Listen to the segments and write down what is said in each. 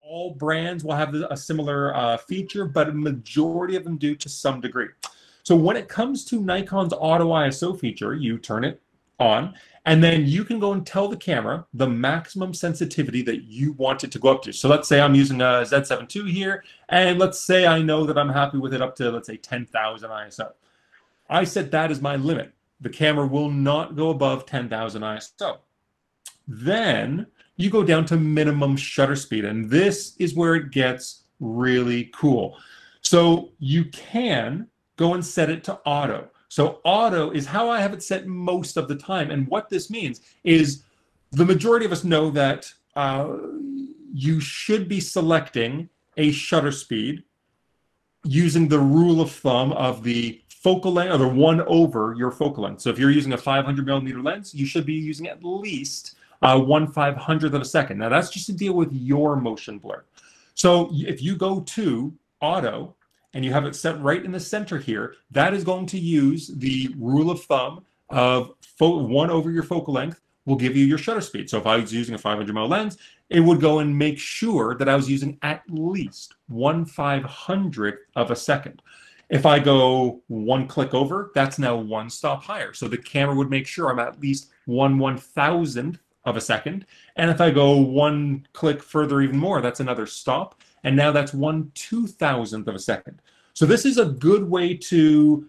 all brands will have a similar feature, but a majority of them do to some degree. So when it comes to Nikon's auto ISO feature, you turn it on, and then you can go and tell the camera the maximum sensitivity that you want it to go up to. So let's say I'm using a Z7 II here, and let's say I know that I'm happy with it up to, let's say, 10,000 ISO. I set that as my limit. The camera will not go above 10,000 ISO. Then you go down to minimum shutter speed, and this is where it gets really cool. So you can go and set it to auto. So auto is how I have it set most of the time. And what this means is the majority of us know that you should be selecting a shutter speed using the rule of thumb of the focal length, or the 1 over your focal length. So if you're using a 500mm lens, you should be using at least 1/500th of a second. Now that's just to deal with your motion blur. So if you go to auto and you have it set right in the center here, that is going to use the rule of thumb of 1 over your focal length will give you your shutter speed. So if I was using a 500mm lens, it would go and make sure that I was using at least 1/500th of a second. If I go 1 click over, that's now 1 stop higher. So the camera would make sure I'm at least 1/1000th of a second. And if I go 1 click further even more, that's another stop. And now that's 1/2000th of a second. So this is a good way to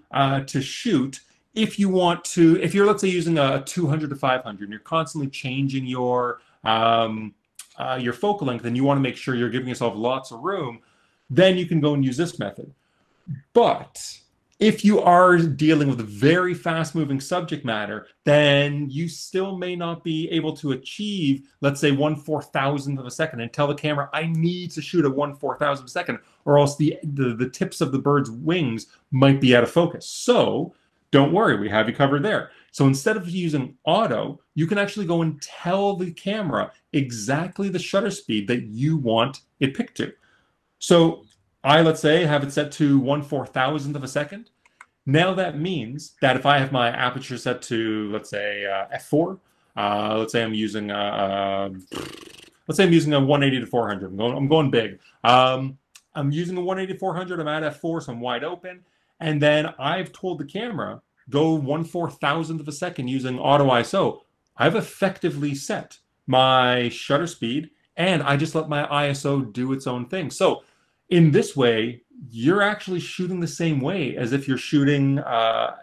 shoot if you want to, if you're, let's say, using a 200 to 500 and you're constantly changing your focal length and you want to make sure you're giving yourself lots of room, then you can go and use this method. But if you are dealing with a very fast-moving subject matter, then you still may not be able to achieve, let's say, 1/4000th of a second, and tell the camera, I need to shoot at 1/4000th of a second, or else the tips of the bird's wings might be out of focus. So don't worry, we have you covered there. So instead of using auto, you can actually go and tell the camera exactly the shutter speed that you want it picked to. So let's say, have it set to 1/4000th of a second. Now that means that if I have my aperture set to, let's say, f4, let's say I'm using a 180 to 400. I'm going big. I'm using a 180 to 400. I'm at f4, so I'm wide open. And then I've told the camera, go 1/4000th of a second using auto ISO. I've effectively set my shutter speed, and I just let my ISO do its own thing. So in this way, you're actually shooting the same way as if you're shooting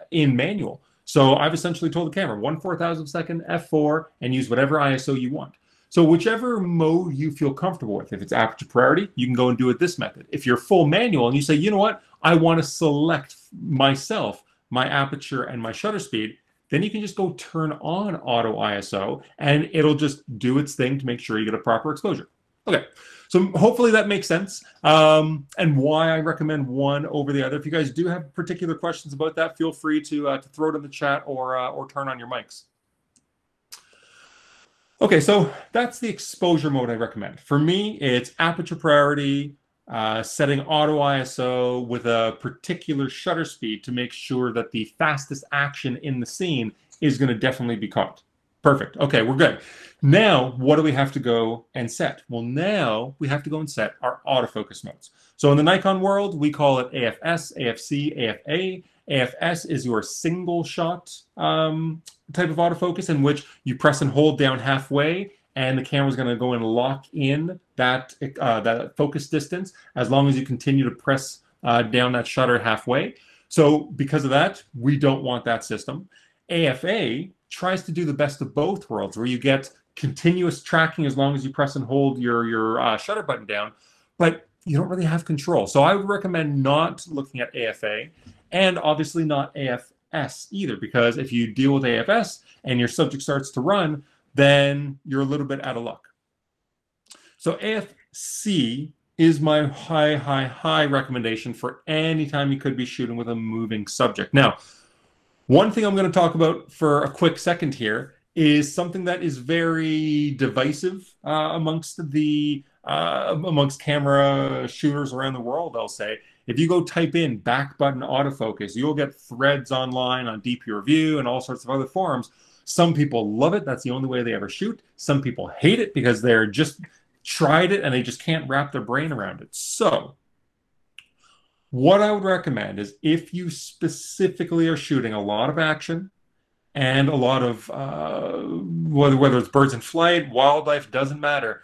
in manual. So I've essentially told the camera 1/4000th of a second, f4, and use whatever ISO you want. So whichever mode you feel comfortable with, if it's aperture priority, you can go and do it this method. If you're full manual and you say, you know what, I want to select myself, my aperture and my shutter speed, then you can just go turn on auto ISO and it'll just do its thing to make sure you get a proper exposure. Okay, so hopefully that makes sense, and why I recommend one over the other. If you guys do have particular questions about that, feel free to throw it in the chat or turn on your mics. Okay, so that's the exposure mode I recommend. For me, it's aperture priority, setting auto ISO with a particular shutter speed to make sure that the fastest action in the scene is going to definitely be caught. Perfect. Okay, we're good. Now, what do we have to go and set? Well, now we have to go and set our autofocus modes. So in the Nikon world, we call it AFS, AFC, AFA. AFS is your single shot type of autofocus, in which you press and hold down halfway, and the camera is going to go and lock in that focus distance as long as you continue to press down that shutter halfway. So because of that, we don't want that system. AFA tries to do the best of both worlds, where you get continuous tracking as long as you press and hold your shutter button down, but you don't really have control. So I would recommend not looking at AFA, and obviously not AFS either, because if you deal with AFS and your subject starts to run, then you're a little bit out of luck. So AFC is my high recommendation for any time you could be shooting with a moving subject. Now, one thing I'm going to talk about for a quick second here is something that is very divisive amongst camera shooters around the world, I'll say. If you go type in back button autofocus, you'll get threads online on DP Review and all sorts of other forums. Some people love it. That's the only way they ever shoot. Some people hate it because they're just tried it and they just can't wrap their brain around it. So what I would recommend is if you specifically are shooting a lot of action and a lot of whether it's birds in flight, wildlife, doesn't matter.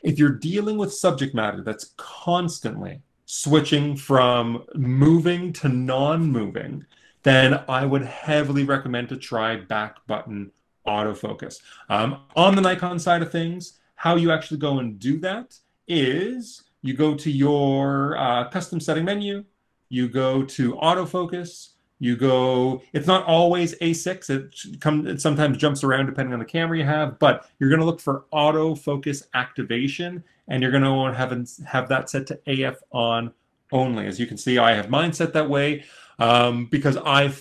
If you're dealing with subject matter that's constantly switching from moving to non-moving, then I would heavily recommend to try back button autofocus. On the Nikon side of things, how you actually go and do that is you go to your custom setting menu, you go to autofocus, you go, it's not always A6, it sometimes jumps around depending on the camera you have, but you're going to look for autofocus activation, and you're going to want to have that set to AF on only. As you can see, I have mine set that way because I've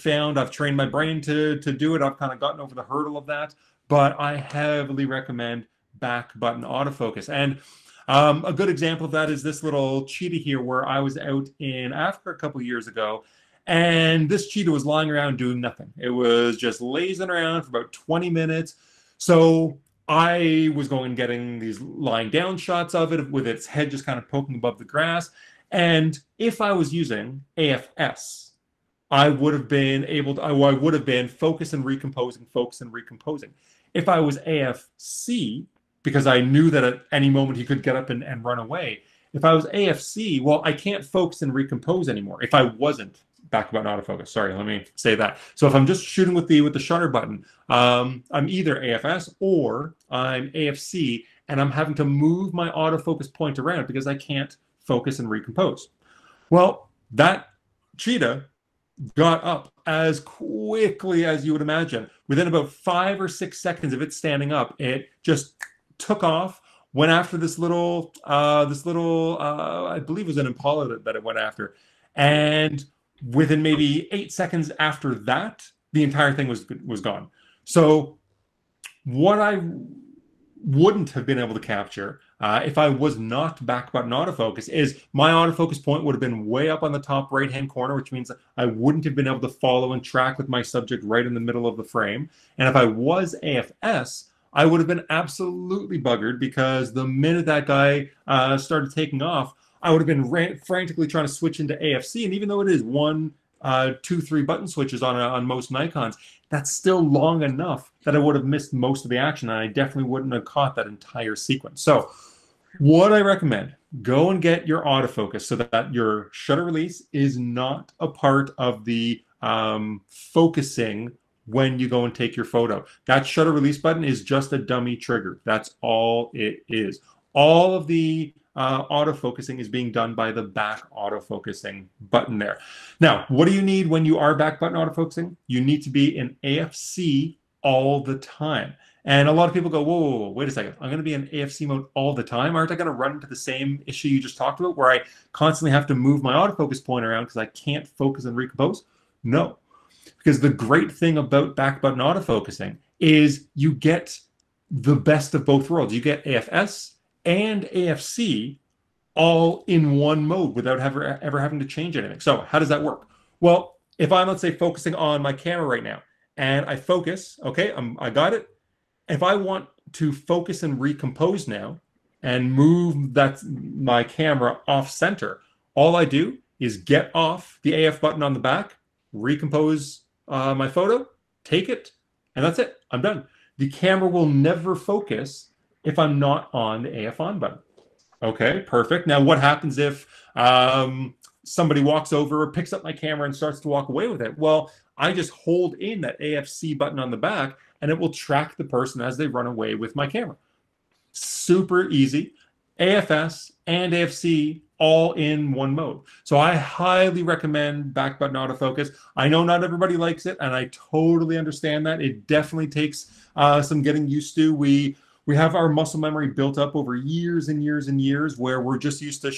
trained my brain to do it. I've kind of gotten over the hurdle of that, but I heavily recommend back button autofocus. And a good example of that is this little cheetah here, where I was out in Africa a couple years ago, and this cheetah was lying around doing nothing. It was just lazing around for about 20 minutes. So I was going and getting these lying down shots of it with its head just kind of poking above the grass. And if I was using AFS, I would have been able to, I would have been focus and recomposing, focus and recomposing. If I was AFC, because I knew that at any moment he could get up and run away, if I was AFC, well, I can't focus and recompose anymore. If I wasn't back button autofocus. Sorry, let me say that. So if I'm just shooting with the shutter button, I'm either AFS or I'm AFC, and I'm having to move my autofocus point around because I can't focus and recompose. Well, that cheetah got up as quickly as you would imagine. Within about 5 or 6 seconds of it standing up, it just took off, went after this little, I believe it was an impala that it went after, and within maybe 8 seconds after that, the entire thing was gone. So what I wouldn't have been able to capture if I was not back button autofocus is my autofocus point would have been way up on the top right-hand corner, which means I wouldn't have been able to follow and track with my subject right in the middle of the frame. And if I was AFS, I would have been absolutely buggered, because the minute that guy started taking off, I would have been frantically trying to switch into AFC. And even though it is 1, 2, 3 button switches on most Nikons, that's still long enough that I would have missed most of the action, and I definitely wouldn't have caught that entire sequence. So what I recommend, go and get your autofocus so that your shutter release is not a part of the focusing when you go and take your photo. That shutter release button is just a dummy trigger. That's all it is. All of the autofocusing is being done by the back autofocusing button there. Now, what do you need when you are back button autofocusing? You need to be in AFC all the time. And a lot of people go, whoa, whoa, whoa, wait a second. I'm going to be in AFC mode all the time. Aren't I going to run into the same issue you just talked about, where I constantly have to move my autofocus point around because I can't focus and recompose? No, because the great thing about back button autofocusing is you get the best of both worlds. You get AFS and AFC all in one mode without ever having to change anything. So how does that work? Well, if I'm, let's say, focusing on my camera right now, and I focus, okay, I got it. If I want to focus and recompose now and move my camera off center, all I do is get off the AF button on the back, recompose my photo, take it, and that's it. I'm done. The camera will never focus if I'm not on the AF on button. Okay, perfect. Now, what happens if somebody walks over or picks up my camera and starts to walk away with it? Well, I just hold in that AFC button on the back, and it will track the person as they run away with my camera. Super easy. AFS and AFC all in one mode. So I highly recommend back button autofocus. I know not everybody likes it, and I totally understand that. It definitely takes some getting used to. We have our muscle memory built up over years and years and years, where we're just used to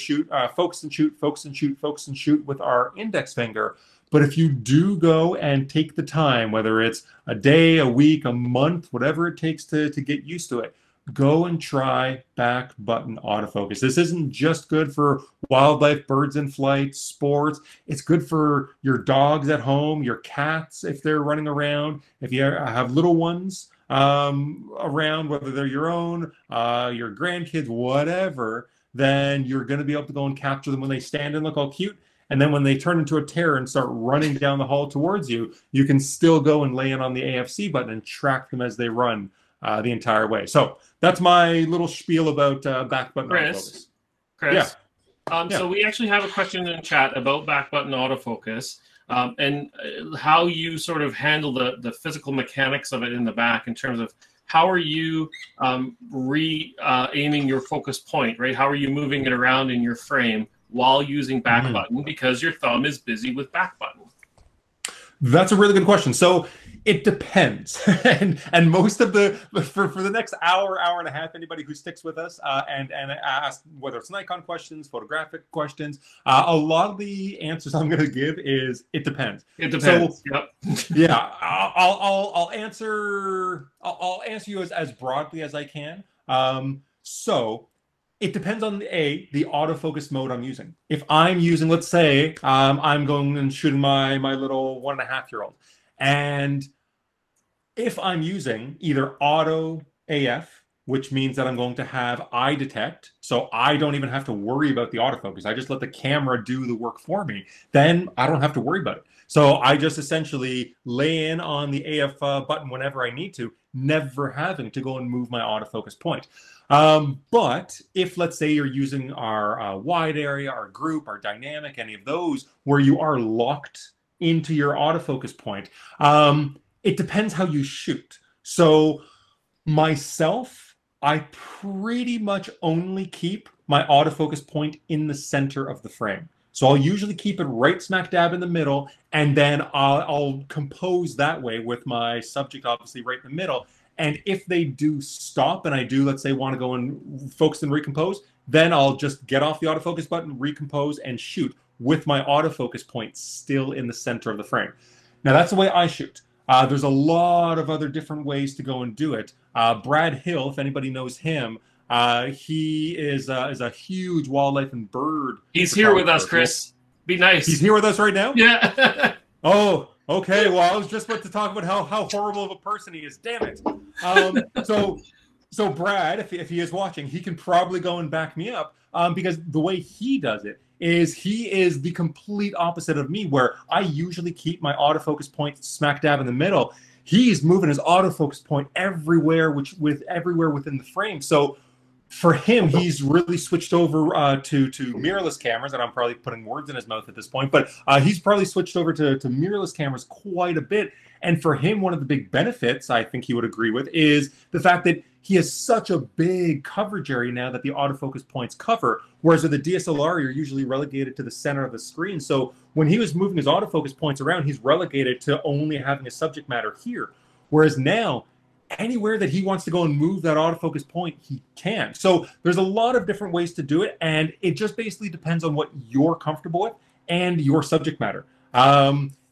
focus and shoot, focus and shoot, focus and shoot with our index finger. But if you do go and take the time, whether it's a day, a week, a month, whatever it takes to get used to it, go and try back button autofocus. This isn't just good for wildlife, birds in flight, sports. It's good for your dogs at home, your cats if they're running around. If you have little ones, around, whether they're your own, your grandkids, whatever, then you're going to be able to go and capture them when they stand and look all cute. And then when they turn into a terror and start running down the hall towards you, you can still go and lay in on the AFC button and track them as they run the entire way. So that's my little spiel about back button autofocus. Chris, yeah. So we actually have a question in the chat about back button autofocus and how you sort of handle the physical mechanics of it in the back in terms of how are you aiming your focus point, right? How are you moving it around in your frame while using back button because your thumb is busy with back button? That's a really good question. So it depends. and most of the, for the next hour and a half, anybody who sticks with us and asks whether it's Nikon questions, photographic questions, a lot of the answers I'm going to give is it depends. It depends. So, yep. Yeah, I'll answer you as broadly as I can. So it depends on the autofocus mode I'm using. If I'm using, let's say, I'm going and shooting my little 1.5-year-old, and if I'm using either auto AF, which means that I'm going to have eye detect, so I don't even have to worry about the autofocus. I just let the camera do the work for me. Then I don't have to worry about it. So I just essentially lay in on the AF button whenever I need to, never having to go and move my autofocus point. But if, let's say, you're using our wide area, our group, our dynamic, any of those where you are locked into your autofocus point, it depends how you shoot. So myself, I pretty much only keep my autofocus point in the center of the frame. So I'll usually keep it right smack dab in the middle, and then I'll compose that way with my subject obviously right in the middle. And if they do stop and I do, let's say, want to go and focus and recompose, then I'll just get off the autofocus button, recompose, and shoot with my autofocus point still in the center of the frame. Now, that's the way I shoot. There's a lot of other different ways to go and do it. Brad Hill, if anybody knows him, he is a huge wildlife and bird. He's here with us, Chris. Be nice. He's here with us right now? Yeah. Oh, okay. Well, I was just about to talk about how horrible of a person he is. Damn it. So Brad, if he is watching, he can probably go and back me up because the way he does it is he is the complete opposite of me, where I usually keep my autofocus point smack dab in the middle. He's moving his autofocus point everywhere, everywhere within the frame. So for him, he's really switched over to mirrorless cameras, and I'm probably putting words in his mouth at this point, but he's probably switched over to mirrorless cameras quite a bit. And for him, one of the big benefits, I think he would agree with, is the fact that he has such a big coverage area now that the autofocus points cover, whereas with the DSLR, you're usually relegated to the center of the screen. So when he was moving his autofocus points around, he's relegated to only having a subject matter here. Whereas now, anywhere that he wants to go and move that autofocus point, he can. So there's a lot of different ways to do it, and it just basically depends on what you're comfortable with and your subject matter.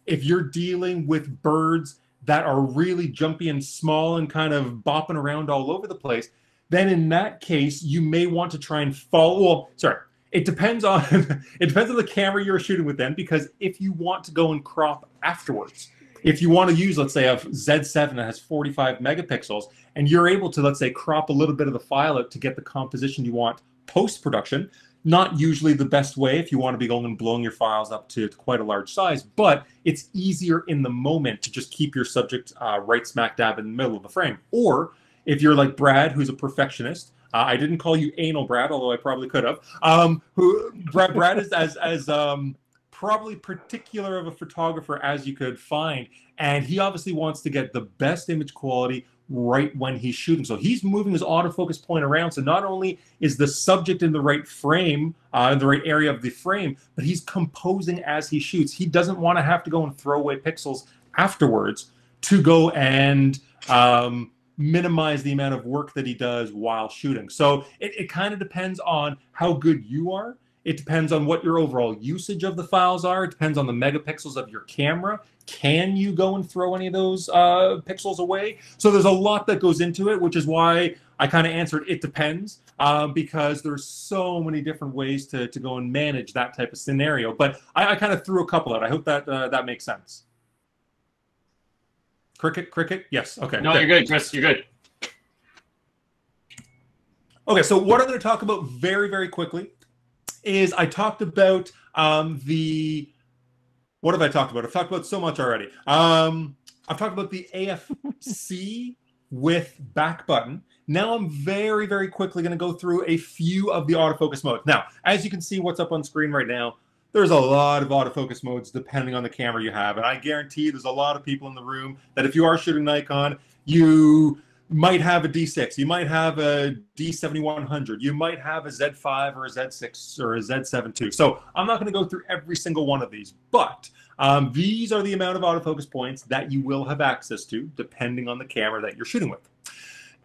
If you're dealing with birds that are really jumpy and small and kind of bopping around all over the place, then in that case, you may want to try and follow. Well, sorry, it depends on the camera you're shooting with then, because if you want to go and crop afterwards, if you want to use, let's say, a Z7 that has 45 megapixels, and you're able to, let's say, crop a little bit of the file out to get the composition you want post-production, not usually the best way if you want to be going and blowing your files up to quite a large size, but it's easier in the moment to just keep your subject right smack dab in the middle of the frame. Or if you're like Brad, who's a perfectionist, I didn't call you anal Brad, although I probably could have. Brad is as probably particular of a photographer as you could find, and he obviously wants to get the best image quality right when he's shooting. So he's moving his autofocus point around, so not only is the subject in the right frame, in the right area of the frame, but he's composing as he shoots. He doesn't want to have to go and throw away pixels afterwards to go and minimize the amount of work that he does while shooting. So it kind of depends on how good you are. It depends on what your overall usage of the files are. It depends on the megapixels of your camera. Can you go and throw any of those pixels away? So there's a lot that goes into it, which is why I kind of answered it depends, because there's so many different ways to go and manage that type of scenario. But I kind of threw a couple out. I hope that that makes sense. Cricket. Yes. Okay. No, you're good, Chris. You're good. Okay. So what I'm going to talk about very, very quickly is I talked about what have I talked about? I've talked about so much already. I've talked about the AFC with back button. Now I'm very, very quickly going to go through a few of the autofocus modes. Now, as you can see what's up on screen right now, there's a lot of autofocus modes depending on the camera you have. And I guarantee there's a lot of people in the room that if you are shooting Nikon, you might have a D6, you might have a D7100, you might have a Z5 or a Z6 or a Z7 too. So I'm not going to go through every single one of these, but these are the amount of autofocus points that you will have access to depending on the camera that you're shooting with.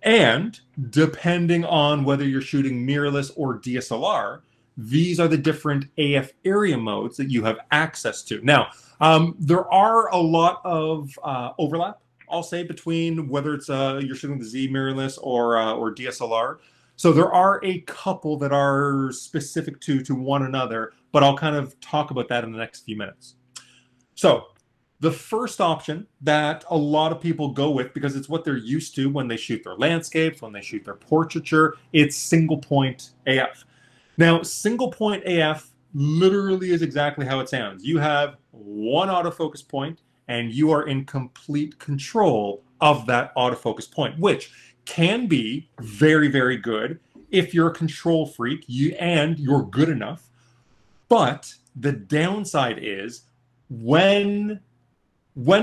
And depending on whether you're shooting mirrorless or DSLR, these are the different AF area modes that you have access to. Now, there are a lot of overlap, I'll say, between whether it's you're shooting the Z mirrorless or DSLR. So there are a couple that are specific to one another, but I'll kind of talk about that in the next few minutes. So the first option that a lot of people go with, because it's what they're used to when they shoot their landscapes, when they shoot their portraiture, it's single point AF. Now, single point AF literally is exactly how it sounds. You have one autofocus point and you are in complete control of that autofocus point, which can be very, very good if you're a control freak and you're good enough. But the downside is when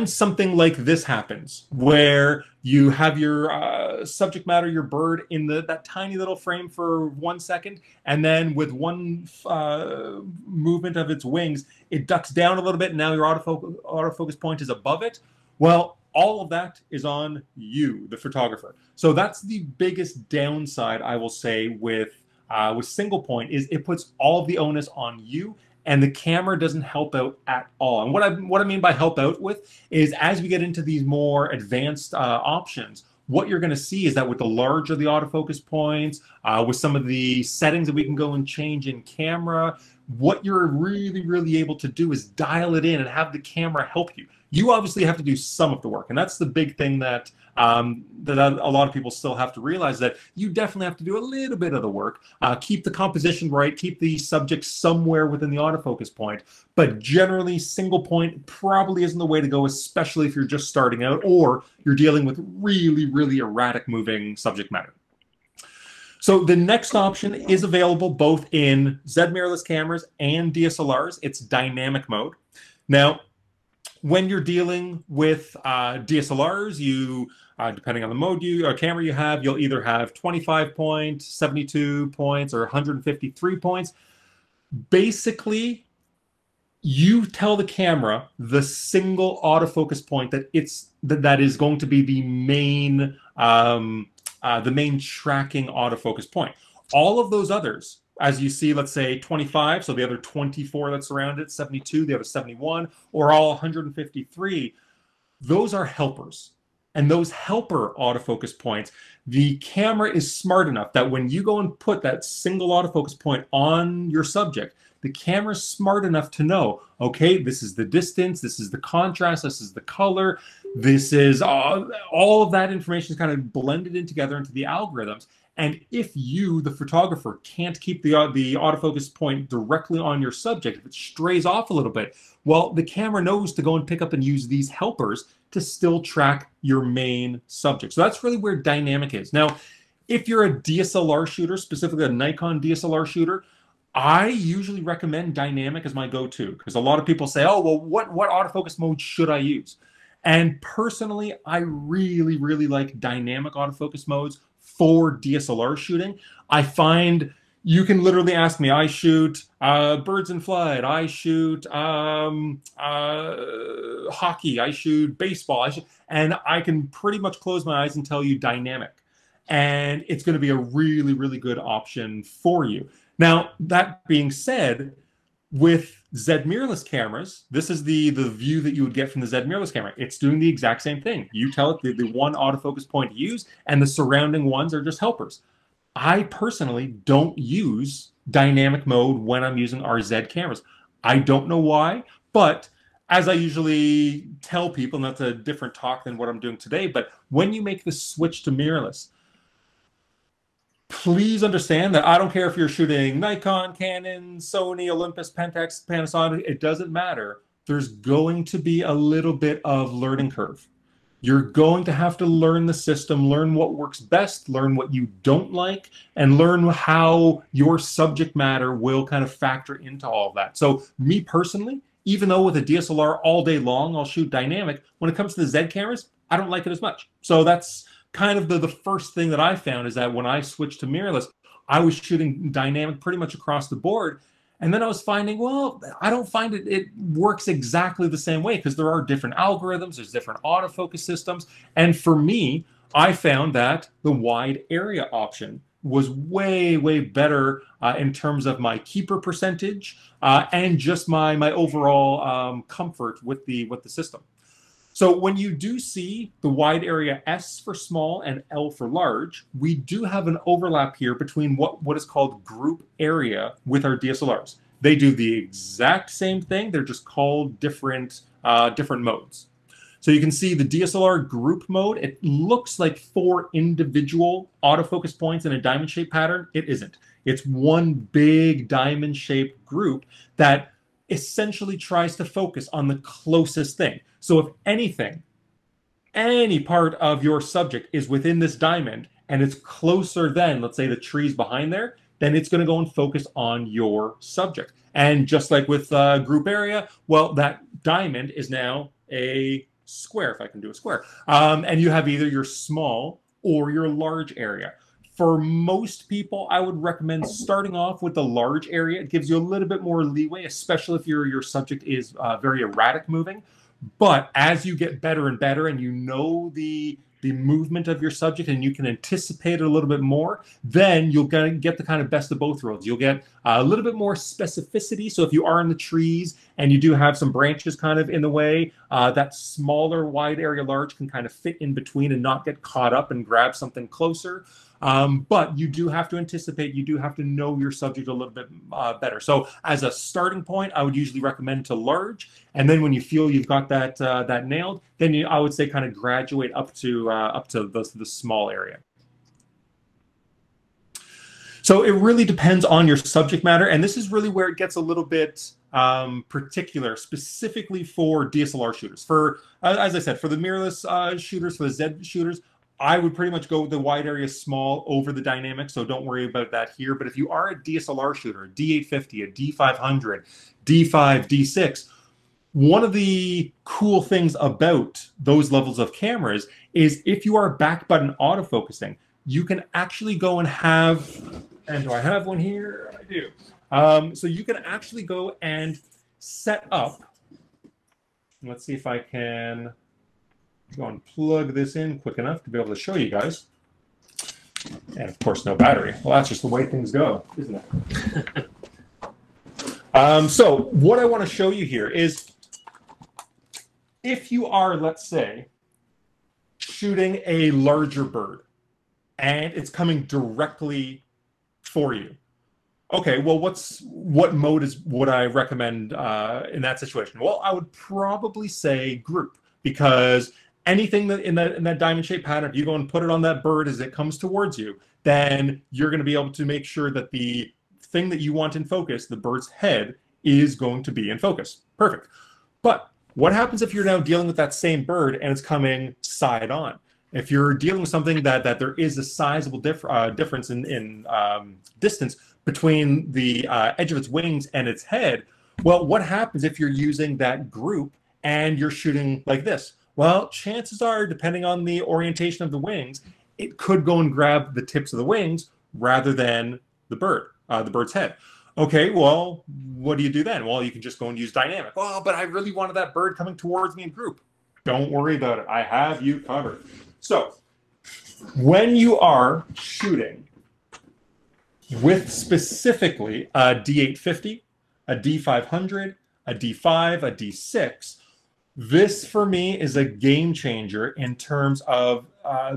something like this happens, where you have your subject matter, your bird, in that tiny little frame for 1 second, and then with one movement of its wings, it ducks down a little bit, and now your autofocus point is above it. Well, all of that is on you, the photographer. So that's the biggest downside, I will say, with single point, is it puts all of the onus on you, and the camera doesn't help out at all. And what I mean by help out with is, as we get into these more advanced options, what you're going to see is that with the larger the autofocus points, with some of the settings that we can go and change in camera, what you're really, really able to do is dial it in and have the camera help you. You obviously have to do some of the work, and that's the big thing that that a lot of people still have to realize, that you definitely have to do a little bit of the work. Keep the composition right, keep the subject somewhere within the autofocus point, but generally single point probably isn't the way to go, especially if you're just starting out or you're dealing with really, really erratic moving subject matter. So the next option is available both in Z mirrorless cameras and DSLRs. It's dynamic mode. Now, when you're dealing with DSLRs, you depending on the mode or camera you have, you'll either have 25 points, 72 points, or 153 points. Basically, you tell the camera the single autofocus point that is going to be the main tracking autofocus point. All of those others, as you see, let's say 25, so the other 24 that surround it, 72, the other 71, or all 153, those are helpers. And those helper autofocus points, the camera is smart enough that when you go and put that single autofocus point on your subject, the camera is smart enough to know, okay, this is the distance, this is the contrast, this is the color, this is all of that information is kind of blended in together into the algorithms. And if you, the photographer, can't keep the autofocus point directly on your subject, if it strays off a little bit, well, the camera knows to go and pick up and use these helpers to still track your main subject. So that's really where dynamic is. Now, if you're a DSLR shooter, specifically a Nikon DSLR shooter, I usually recommend dynamic as my go-to, because a lot of people say, oh, well, what autofocus mode should I use? And personally, I really, really like dynamic autofocus modes for DSLR shooting. I find you can literally ask me, I shoot birds in flight, I shoot hockey, I shoot baseball, and I can pretty much close my eyes and tell you dynamic. And it's going to be a really, really good option for you. Now, that being said, with Z mirrorless cameras, this is the view that you would get from the Z mirrorless camera. It's doing the exact same thing. You tell it the one autofocus point to use, and the surrounding ones are just helpers. I personally don't use dynamic mode when I'm using our Z cameras. I don't know why, but as I usually tell people, and that's a different talk than what I'm doing today, but when you make the switch to mirrorless, please understand that I don't care if you're shooting Nikon, Canon, Sony, Olympus, Pentax, Panasonic, it doesn't matter. There's going to be a little bit of learning curve. You're going to have to learn the system, learn what works best, learn what you don't like, and learn how your subject matter will kind of factor into all of that. So me personally, even though with a DSLR all day long, I'll shoot dynamic, when it comes to the Z cameras, I don't like it as much. So that's kind of the first thing that I found, is that when I switched to mirrorless, I was shooting dynamic pretty much across the board. And then I was finding, well, I don't find it works exactly the same way, because there are different algorithms, there's different autofocus systems. And for me, I found that the wide area option was way, way better in terms of my keeper percentage and just my overall comfort with the system. So when you do see the wide area S for small and L for large, we do have an overlap here between what is called group area with our DSLRs. They do the exact same thing, they're just called different modes. So you can see the DSLR group mode, it looks like 4 individual autofocus points in a diamond shape pattern. It isn't. It's one big diamond shaped group that essentially tries to focus on the closest thing. So if anything, any part of your subject is within this diamond and it's closer than, let's say, the trees behind there, then it's going to go and focus on your subject. And just like with group area, well, that diamond is now a square, if I can do a square. And you have either your small or your large area. For most people, I would recommend starting off with the large area. It gives you a little bit more leeway, especially if your subject is very erratic moving. But as you get better and better, and you know the movement of your subject, and you can anticipate it a little bit more, then you'll get the kind of best of both worlds. You'll get a little bit more specificity. So if you are in the trees and you do have some branches kind of in the way, that smaller wide area large can kind of fit in between and not get caught up and grab something closer. But you do have to anticipate, you do have to know your subject a little bit better. So as a starting point, I would usually recommend to large. And then when you feel you've got that nailed, then I would say kind of graduate up to the small area. So it really depends on your subject matter. And this is really where it gets a little bit particular, specifically for DSLR shooters. For, as I said, for the mirrorless shooters, for the Z shooters, I would pretty much go with the wide area small over the dynamic, so don't worry about that here. But if you are a DSLR shooter, a D850, a D500, D5, D6, one of the cool things about those levels of cameras is if you are back button autofocusing, you can actually go and have, and do I have one here? I do. So you can actually go and set up, let's see if I can go and plug this in quick enough to be able to show you guys. And of course, no battery. Well, that's just the way things go, isn't it? So what I want to show you here is, if you are, let's say, shooting a larger bird and it's coming directly for you. Okay, well, what mode would I recommend in that situation? Well, I would probably say group, because anything that in that diamond shaped pattern, if you go and put it on that bird as it comes towards you, then you're going to be able to make sure that the thing that you want in focus, the bird's head, is going to be in focus. Perfect. But what happens if you're now dealing with that same bird and it's coming side on? If you're dealing with something that there is a sizable difference in distance between the edge of its wings and its head, well, what happens if you're using that group and you're shooting like this? Well, chances are, depending on the orientation of the wings, it could go and grab the tips of the wings rather than the bird's head. Okay, well, what do you do then? Well, you can just go and use dynamic. Well, but I really wanted that bird coming towards me in group. Don't worry about it. I have you covered. So when you are shooting with specifically a D850, a D500, a D5, a D6, this, for me, is a game changer in terms of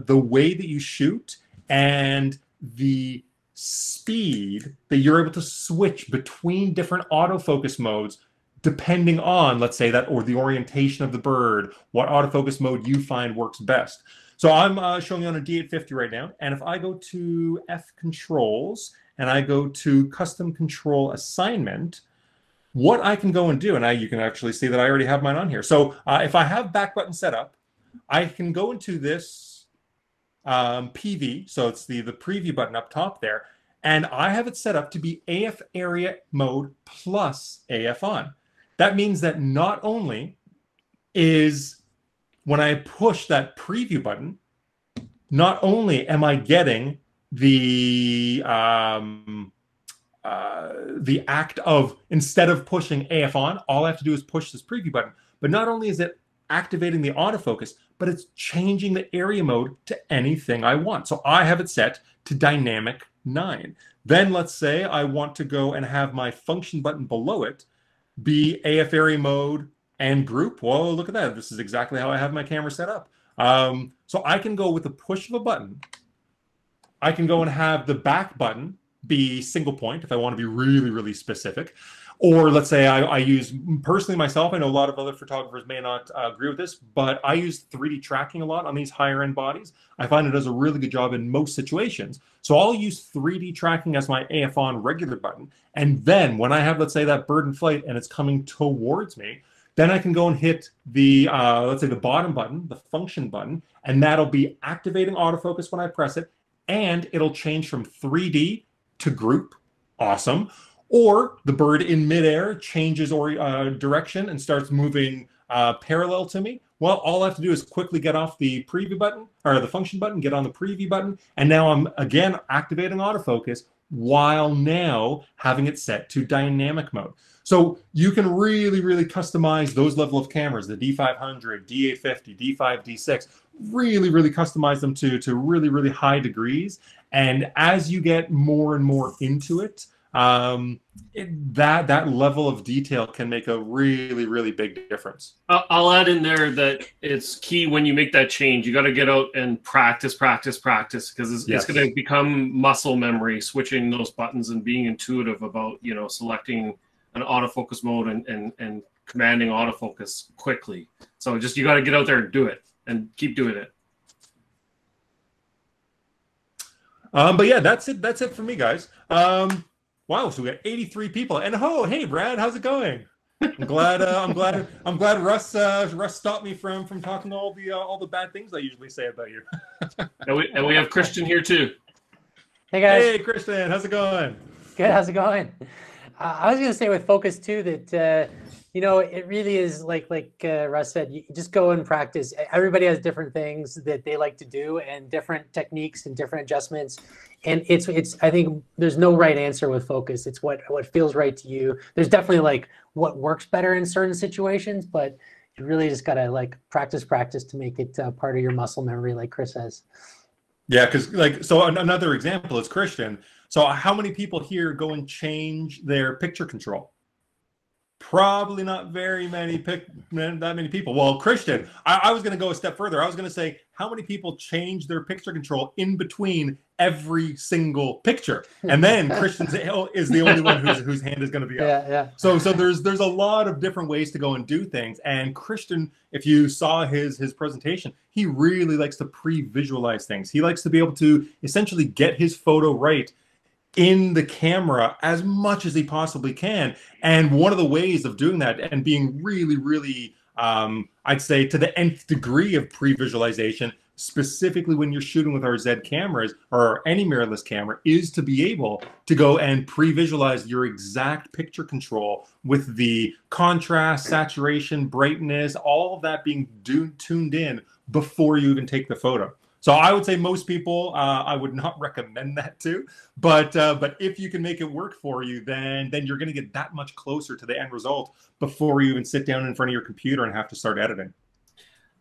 the way that you shoot and the speed that you're able to switch between different autofocus modes depending on, let's say, that or the orientation of the bird, what autofocus mode you find works best. So I'm showing you on a D850 right now, and if I go to F controls and I go to custom control assignment, what I can go and do, and you can actually see that I already have mine on here. So if I have back button set up, I can go into this PV, so it's the preview button up top there, and I have it set up to be AF area mode plus AF on. That means that not only is when I push that preview button, not only am I getting the act of, instead of pushing AF on, all I have to do is push this preview button. But not only is it activating the autofocus, but it's changing the area mode to anything I want. So I have it set to dynamic 9. Then let's say I want to go and have my function button below it be AF area mode and group. Well, look at that. This is exactly how I have my camera set up. So I can go with the push of a button. I can go and have the back button be single point if I want to be really, really specific. Or let's say I use, personally myself, I know a lot of other photographers may not agree with this, but I use 3D tracking a lot on these higher end bodies. I find it does a really good job in most situations. So I'll use 3D tracking as my AF on regular button. And then when I have, let's say, that bird in flight and it's coming towards me, then I can go and hit the, let's say, the bottom button, the function button, and that'll be activating autofocus when I press it. And it'll change from 3D to group. Awesome. Or the bird in midair changes direction and starts moving parallel to me. Well, all I have to do is quickly get off the preview button or the function button, get on the preview button, and now I'm again activating autofocus while now having it set to dynamic mode. So you can really, really customize those level of cameras, the D500, D850, D5, D6, really, really customize them to really, really high degrees. And as you get more and more into it, that level of detail can make a really, really big difference. I'll add in there that it's key when you make that change. You got to get out and practice, because it's going to become muscle memory, switching those buttons and being intuitive about, you know, selecting an autofocus mode and commanding autofocus quickly. So just, you got to get out there and do it and keep doing it. But yeah, that's it for me, guys. Wow, so we got 83 people, and hey, Brad, how's it going? I'm glad Russ stopped me from talking all the bad things I usually say about you. and we have Christian here too. Hey guys. Hey Christian, how's it going? Good, how's it going? I was gonna say with focus too that you know, it really is like Russ said, you just go and practice. Everybody has different things that they like to do and different techniques and different adjustments. And it's I think there's no right answer with focus. It's what feels right to you. There's definitely like what works better in certain situations, but you really just gotta like practice to make it part of your muscle memory, like Chris says. Yeah, because like, so another example is Christian. So how many people here go and change their picture control? Probably not very many that many people. Well, Christian, I was going to go a step further. I was going to say, how many people change their picture control in between every single picture? And then Christian is the only one whose hand is going to be up. Yeah. So there's a lot of different ways to go and do things. And Christian, if you saw his presentation, he really likes to pre-visualize things. He likes to be able to essentially get his photo right in the camera as much as he possibly can. And one of the ways of doing that and being really, really, I'd say to the nth degree of pre-visualization, specifically when you're shooting with our Z cameras or any mirrorless camera, is to be able to go and pre-visualize your exact picture control with the contrast, saturation, brightness, all of that being tuned in before you even take the photo. So I would say most people, I would not recommend that to, but if you can make it work for you, then you're going to get that much closer to the end result before you even sit down in front of your computer and have to start editing.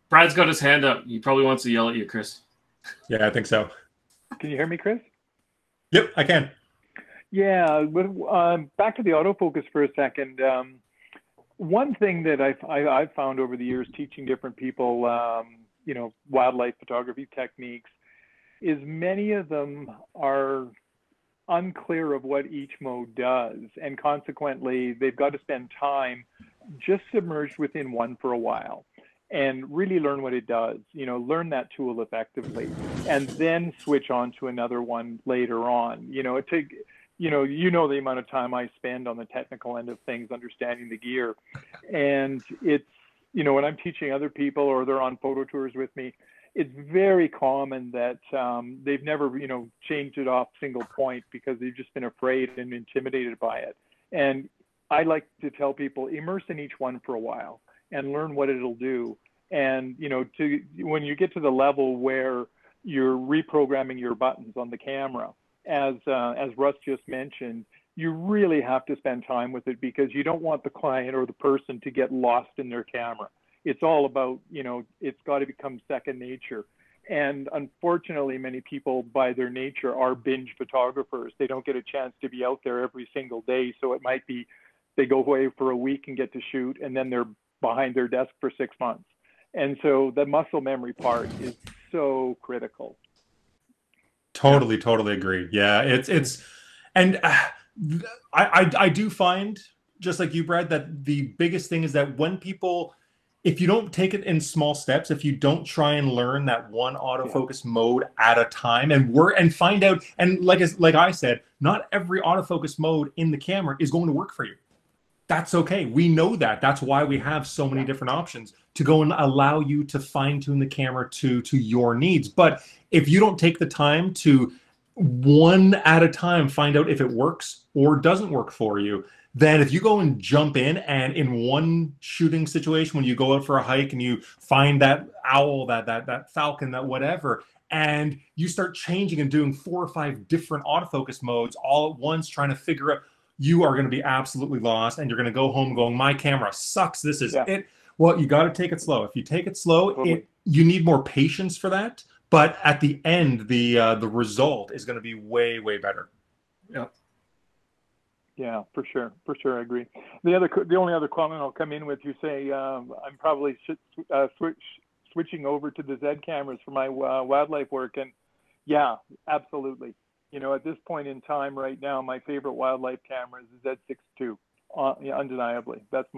Brad's got his hand up. He probably wants to yell at you, Chris. Yeah, I think so. Can you hear me, Chris? Yep, I can. Yeah, back to the autofocus for a second. One thing that I've found over the years teaching different people, you know, wildlife photography techniques, is many of them are unclear of what each mode does, and consequently they've got to spend time just submerged within one for a while and really learn what it does, learn that tool effectively, and then switch on to another one later on. The amount of time I spend on the technical end of things, understanding the gear. And it's, when I'm teaching other people or they're on photo tours with me, it's very common that they've never, changed it off single point because they've just been afraid and intimidated by it. And I like to tell people, immerse in each one for a while and learn what it'll do. And, when you get to the level where you're reprogramming your buttons on the camera, as Russ just mentioned, you really have to spend time with it because you don't want the client or the person to get lost in their camera. It's all about, it's got to become second nature. And unfortunately, many people by their nature are binge photographers. They don't get a chance to be out there every single day. So it might be they go away for a week and get to shoot, and then they're behind their desk for 6 months. And so the muscle memory part is so critical. Totally agree. Yeah, and I do find, just like you, Brad, that the biggest thing is that when people, if you don't take it in small steps, if you don't try and learn that one autofocus mode at a time and find out, and like I said, not every autofocus mode in the camera is going to work for you. That's okay. We know that. That's why we have so many different options to go and allow you to fine tune the camera to your needs. But if you don't take the time to one at a time find out if it works or doesn't work for you, then if you go and jump in and in one shooting situation, when you go out for a hike and you find that owl, that falcon, that whatever, and you start changing and doing 4 or 5 different autofocus modes all at once, trying to figure out, you are going to be absolutely lost, and you're going to go home going, my camera sucks. This is it. Well, you got to take it slow. If you take it slow, you need more patience for that. But at the end, the result is going to be way, way better. Yeah. Yeah, for sure. I agree. The only other comment I'll come in with, you say I'm probably switching over to the Z cameras for my wildlife work, and yeah, absolutely. At this point in time right now, my favorite wildlife camera is the Z6 II, undeniably. That's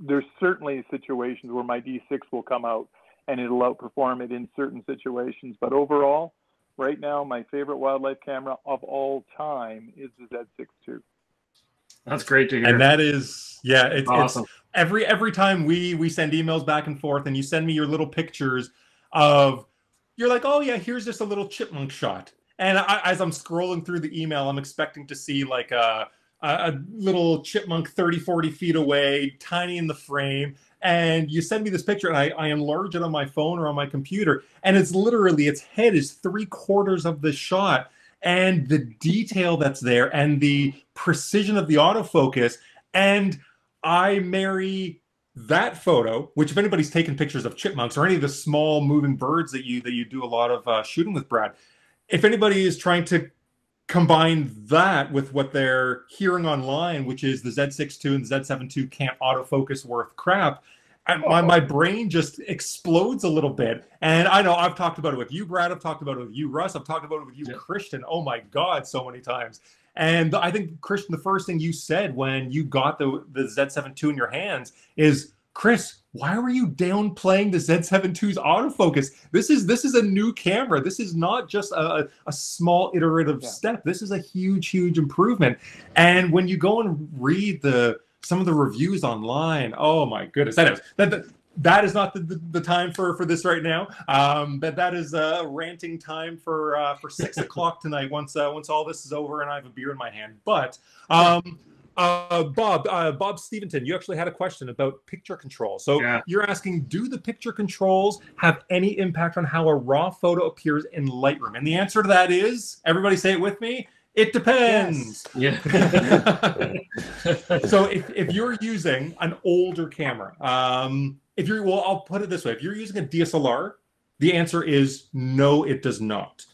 there's certainly situations where my D6 will come out and it'll outperform it in certain situations. But overall, right now, my favorite wildlife camera of all time is the Z6 II. That's great to hear. And that is, it's awesome. It's every time we send emails back and forth and you send me your little pictures of, you're like, oh yeah, here's just a little chipmunk shot. And as I'm scrolling through the email, I'm expecting to see like a little chipmunk 30, 40 feet away, tiny in the frame. And you send me this picture and I enlarge it on my phone or on my computer. And it's literally, its head is 3/4 of the shot. And the detail that's there and the precision of the autofocus. And I marry that photo, which if anybody's taken pictures of chipmunks or any of the small moving birds that you do a lot of shooting with, Brad, if anybody is trying to combine that with what they're hearing online, which is the Z6 II and the Z7 II can't autofocus worth crap, my brain just explodes a little bit. And I know I've talked about it with you, Brad. I've talked about it with you, Russ. I've talked about it with you, Christian. Oh my God, so many times. And I think, Christian, the first thing you said when you got the Z7 II in your hands is, Chris, why were you downplaying the Z7 II's autofocus? This is a new camera. This is not just a small iterative step. This is a huge, huge improvement. And when you go and read some of the reviews online, oh my goodness, that is not the time for this right now. That is a ranting time for 6 o'clock tonight. Once all this is over and I have a beer in my hand. But Bob Steventon, you actually had a question about picture control. So you're asking, do the picture controls have any impact on how a raw photo appears in Lightroom? And the answer to that is, everybody say it with me, it depends. Yes. Yeah. So if you're using an older camera, I'll put it this way. If you're using a DSLR, the answer is no, it does not.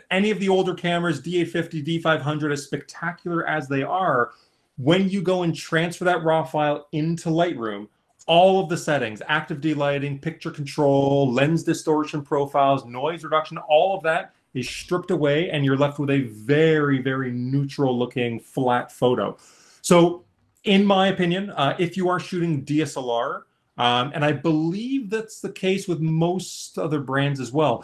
Any of the older cameras, D850, D500, as spectacular as they are, when you go and transfer that raw file into Lightroom, all of the settings, active delighting, picture control, lens distortion profiles, noise reduction, all of that is stripped away and you're left with a very, very neutral looking flat photo. So in my opinion, if you are shooting DSLR, and I believe that's the case with most other brands as well.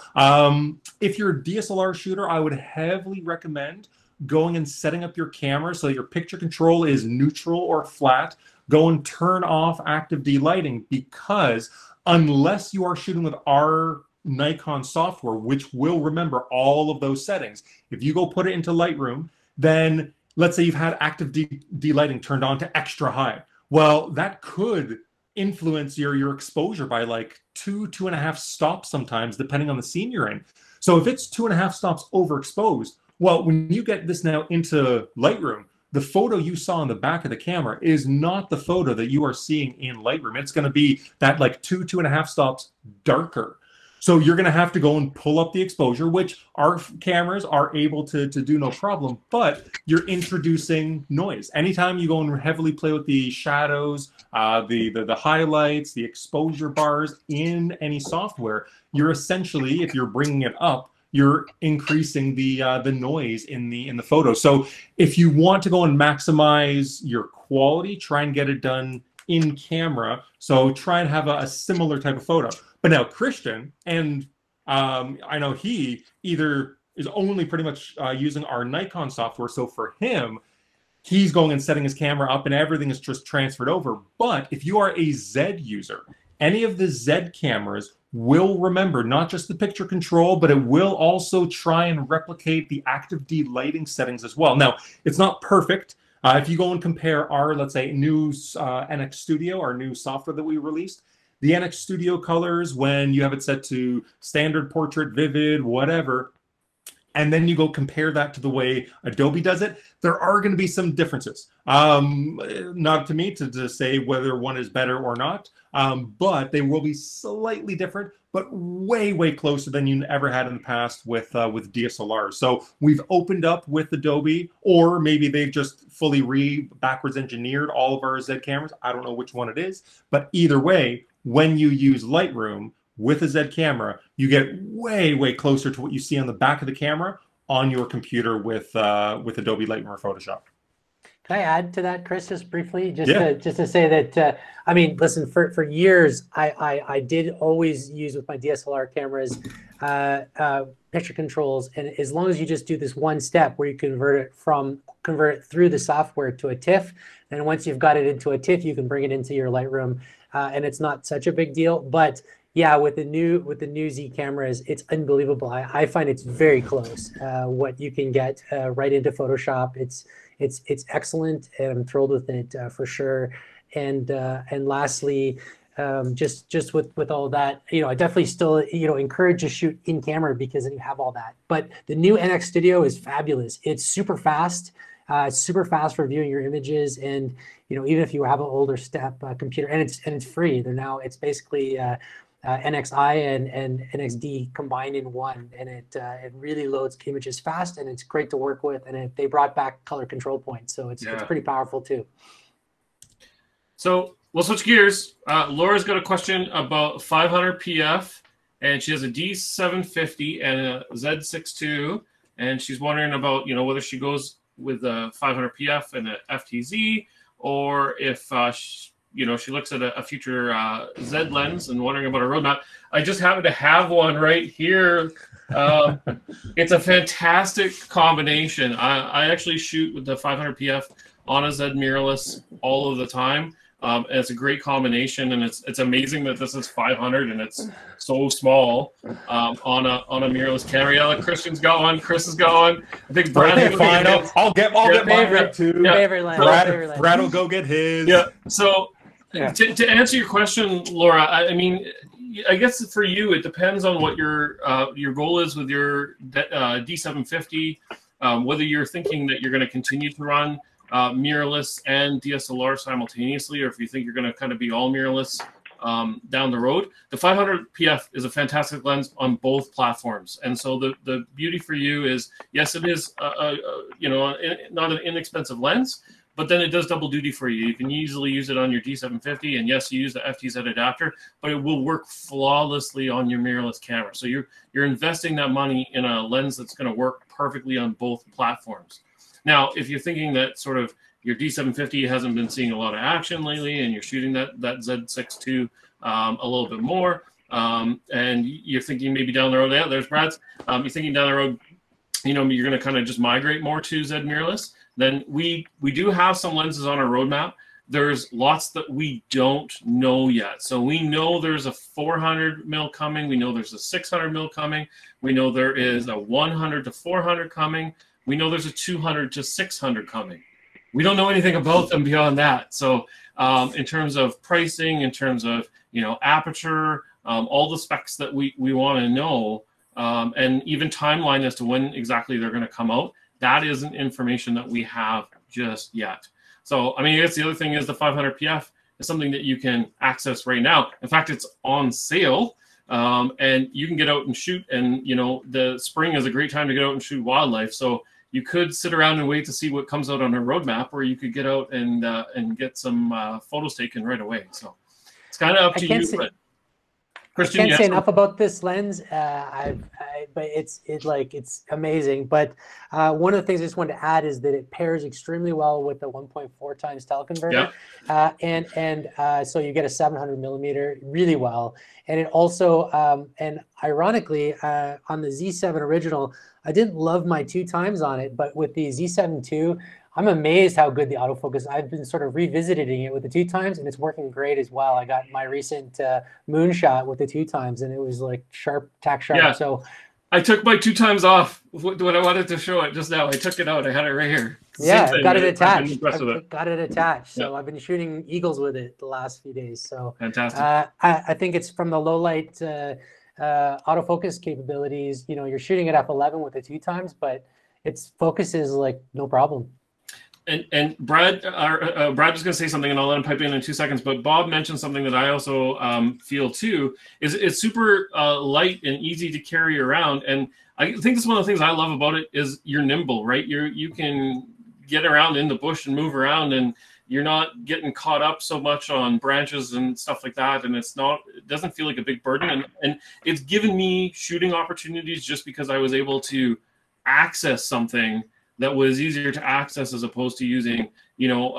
If you're a DSLR shooter, I would heavily recommend going and setting up your camera so your picture control is neutral or flat. Go and turn off active delighting, because unless you are shooting with our Nikon software, which will remember all of those settings, if you go put it into Lightroom, then let's say you've had active delighting turned on to extra high. Well, that could influence your exposure by like 2.5 stops sometimes, depending on the scene you're in. So if it's 2.5 stops overexposed, well, when you get this now into Lightroom, the photo you saw in the back of the camera is not the photo that you are seeing in Lightroom. It's going to be that like 2.5 stops darker. So you're going to have to go and pull up the exposure, which our cameras are able to do no problem, but you're introducing noise. Anytime you go and heavily play with the shadows, the highlights, the exposure bars in any software, you're essentially, if you're bringing it up, you're increasing the noise in the photo. So if you want to go and maximize your quality, try and get it done in camera. So try and have a similar type of photo. But now Christian, and I know he either is only pretty much using our Nikon software. So for him, he's going and setting his camera up and everything is just transferred over. But if you are a Z user, any of the Z cameras will remember not just the picture control, but it will also try and replicate the active delighting settings as well. Now, it's not perfect. If you go and compare our, let's say, new NX Studio, our new software that we released, the NX Studio colors, when you have it set to standard, portrait, vivid, whatever, and then you go compare that to the way Adobe does it, there are going to be some differences. Not to me to say whether one is better or not, but they will be slightly different, but way, way closer than you ever had in the past with DSLR. So we've opened up with Adobe, or maybe they've just fully backwards engineered all of our Z cameras. I don't know which one it is, but either way, when you use Lightroom with a Z camera, you get way, way closer to what you see on the back of the camera on your computer with Adobe Lightroom or Photoshop. Can I add to that, Chris, just briefly? Just Yeah. to say that, I mean, listen, for years, I did always use with my DSLR cameras picture controls. And as long as you just do this one step where you convert it through the software to a TIFF, and once you've got it into a TIFF, you can bring it into your Lightroom. And it's not such a big deal. But yeah, with the new Z cameras, it's unbelievable. I find it's very close what you can get right into Photoshop. It's excellent, and I'm thrilled with it for sure. And lastly, just with all that, I definitely still encourage to shoot in camera, because then you have all that. But the new NX Studio is fabulous. It's super fast. It's super fast for viewing your images, and even if you have an older step computer, and it's free. It's basically NXI and NXD combined in one, and it really loads images fast, and it's great to work with. And they brought back color control points, so it's pretty powerful too. So we'll switch gears. Laura's got a question about 500 PF, and she has a D750 and a Z6II, and she's wondering about whether she goes with a 500 PF and a FTZ, or if she looks at a future Z lens and wondering about a roadmap. I just happen to have one right here. It's a fantastic combination. I actually shoot with the 500 PF on a Z mirrorless all of the time. And it's a great combination, and it's amazing that this is 500 and it's so small on a mirrorless camera. Yeah, Christian's got one. Chris has got one. I think Brad. Okay, fine. I'll get mine too. Yeah. Favorite lens. Brad will go get his. Yeah. So to answer your question, Laura, I mean, I guess for you it depends on what your goal is with your D750. Whether you're thinking that you're going to continue to run mirrorless and DSLR simultaneously, or if you think you're going to kind of be all mirrorless down the road. The 500 PF is a fantastic lens on both platforms, and so the beauty for you is, yes, it is not an inexpensive lens, but then it does double duty for you. You can easily use it on your D750, and yes, you use the FTZ adapter, but it will work flawlessly on your mirrorless camera. So you're investing that money in a lens that's going to work perfectly on both platforms. Now, if you're thinking that sort of your D750 hasn't been seeing a lot of action lately, and you're shooting that Z6 II a little bit more, and you're thinking maybe down the road, yeah, there's Brad's. You're thinking down the road, you know, you're going to kind of just migrate more to Z mirrorless. Then we do have some lenses on our roadmap. There's lots that we don't know yet. So we know there's a 400 mil coming. We know there's a 600 mil coming. We know there is a 100 to 400 coming. We know there's a 200 to 600 coming. We don't know anything about them beyond that. So in terms of pricing, in terms of, you know, aperture, all the specs that we want to know, and even timeline as to when exactly they're going to come out, that isn't information that we have just yet. So, I mean, I guess the other thing is the 500 PF is something that you can access right now. In fact, it's on sale, and you can get out and shoot. And, you know, the spring is a great time to get out and shoot wildlife. So you could sit around and wait to see what comes out on our roadmap, or you could get out and get some photos taken right away. So it's kind of up to you. But Christian, I can't say enough about this lens, but it's amazing. But one of the things I just wanted to add is that it pairs extremely well with the 1.4 times teleconverter, so you get a 700 millimeter really well. And it also, and ironically, on the Z7 original, I didn't love my 2 times on it, but with the Z7 II, I'm amazed how good the autofocus. I've been sort of revisiting it with the 2 times, and it's working great as well. I got my recent moonshot with the 2 times, and it was like sharp, tack sharp. Yeah. So I took my 2 times off when I wanted to show it just now. I took it out. I had it right here. Yeah, I've got it attached. I've got it attached. So yeah. I've been shooting eagles with it the last few days. So fantastic. I think it's from the low light autofocus capabilities. You know, you're shooting at f11 with the 2 times, but its focus is like no problem. And Brad was going to say something, and I'll let him pipe in 2 seconds. But Bob mentioned something that I also feel too. Is it's super light and easy to carry around, and I think that's one of the things I love about it is you're nimble, right? You can get around in the bush and move around, and you're not getting caught up so much on branches and stuff like that. And it doesn't feel like a big burden, and it's given me shooting opportunities just because I was able to access something that was easier to access as opposed to using, you know,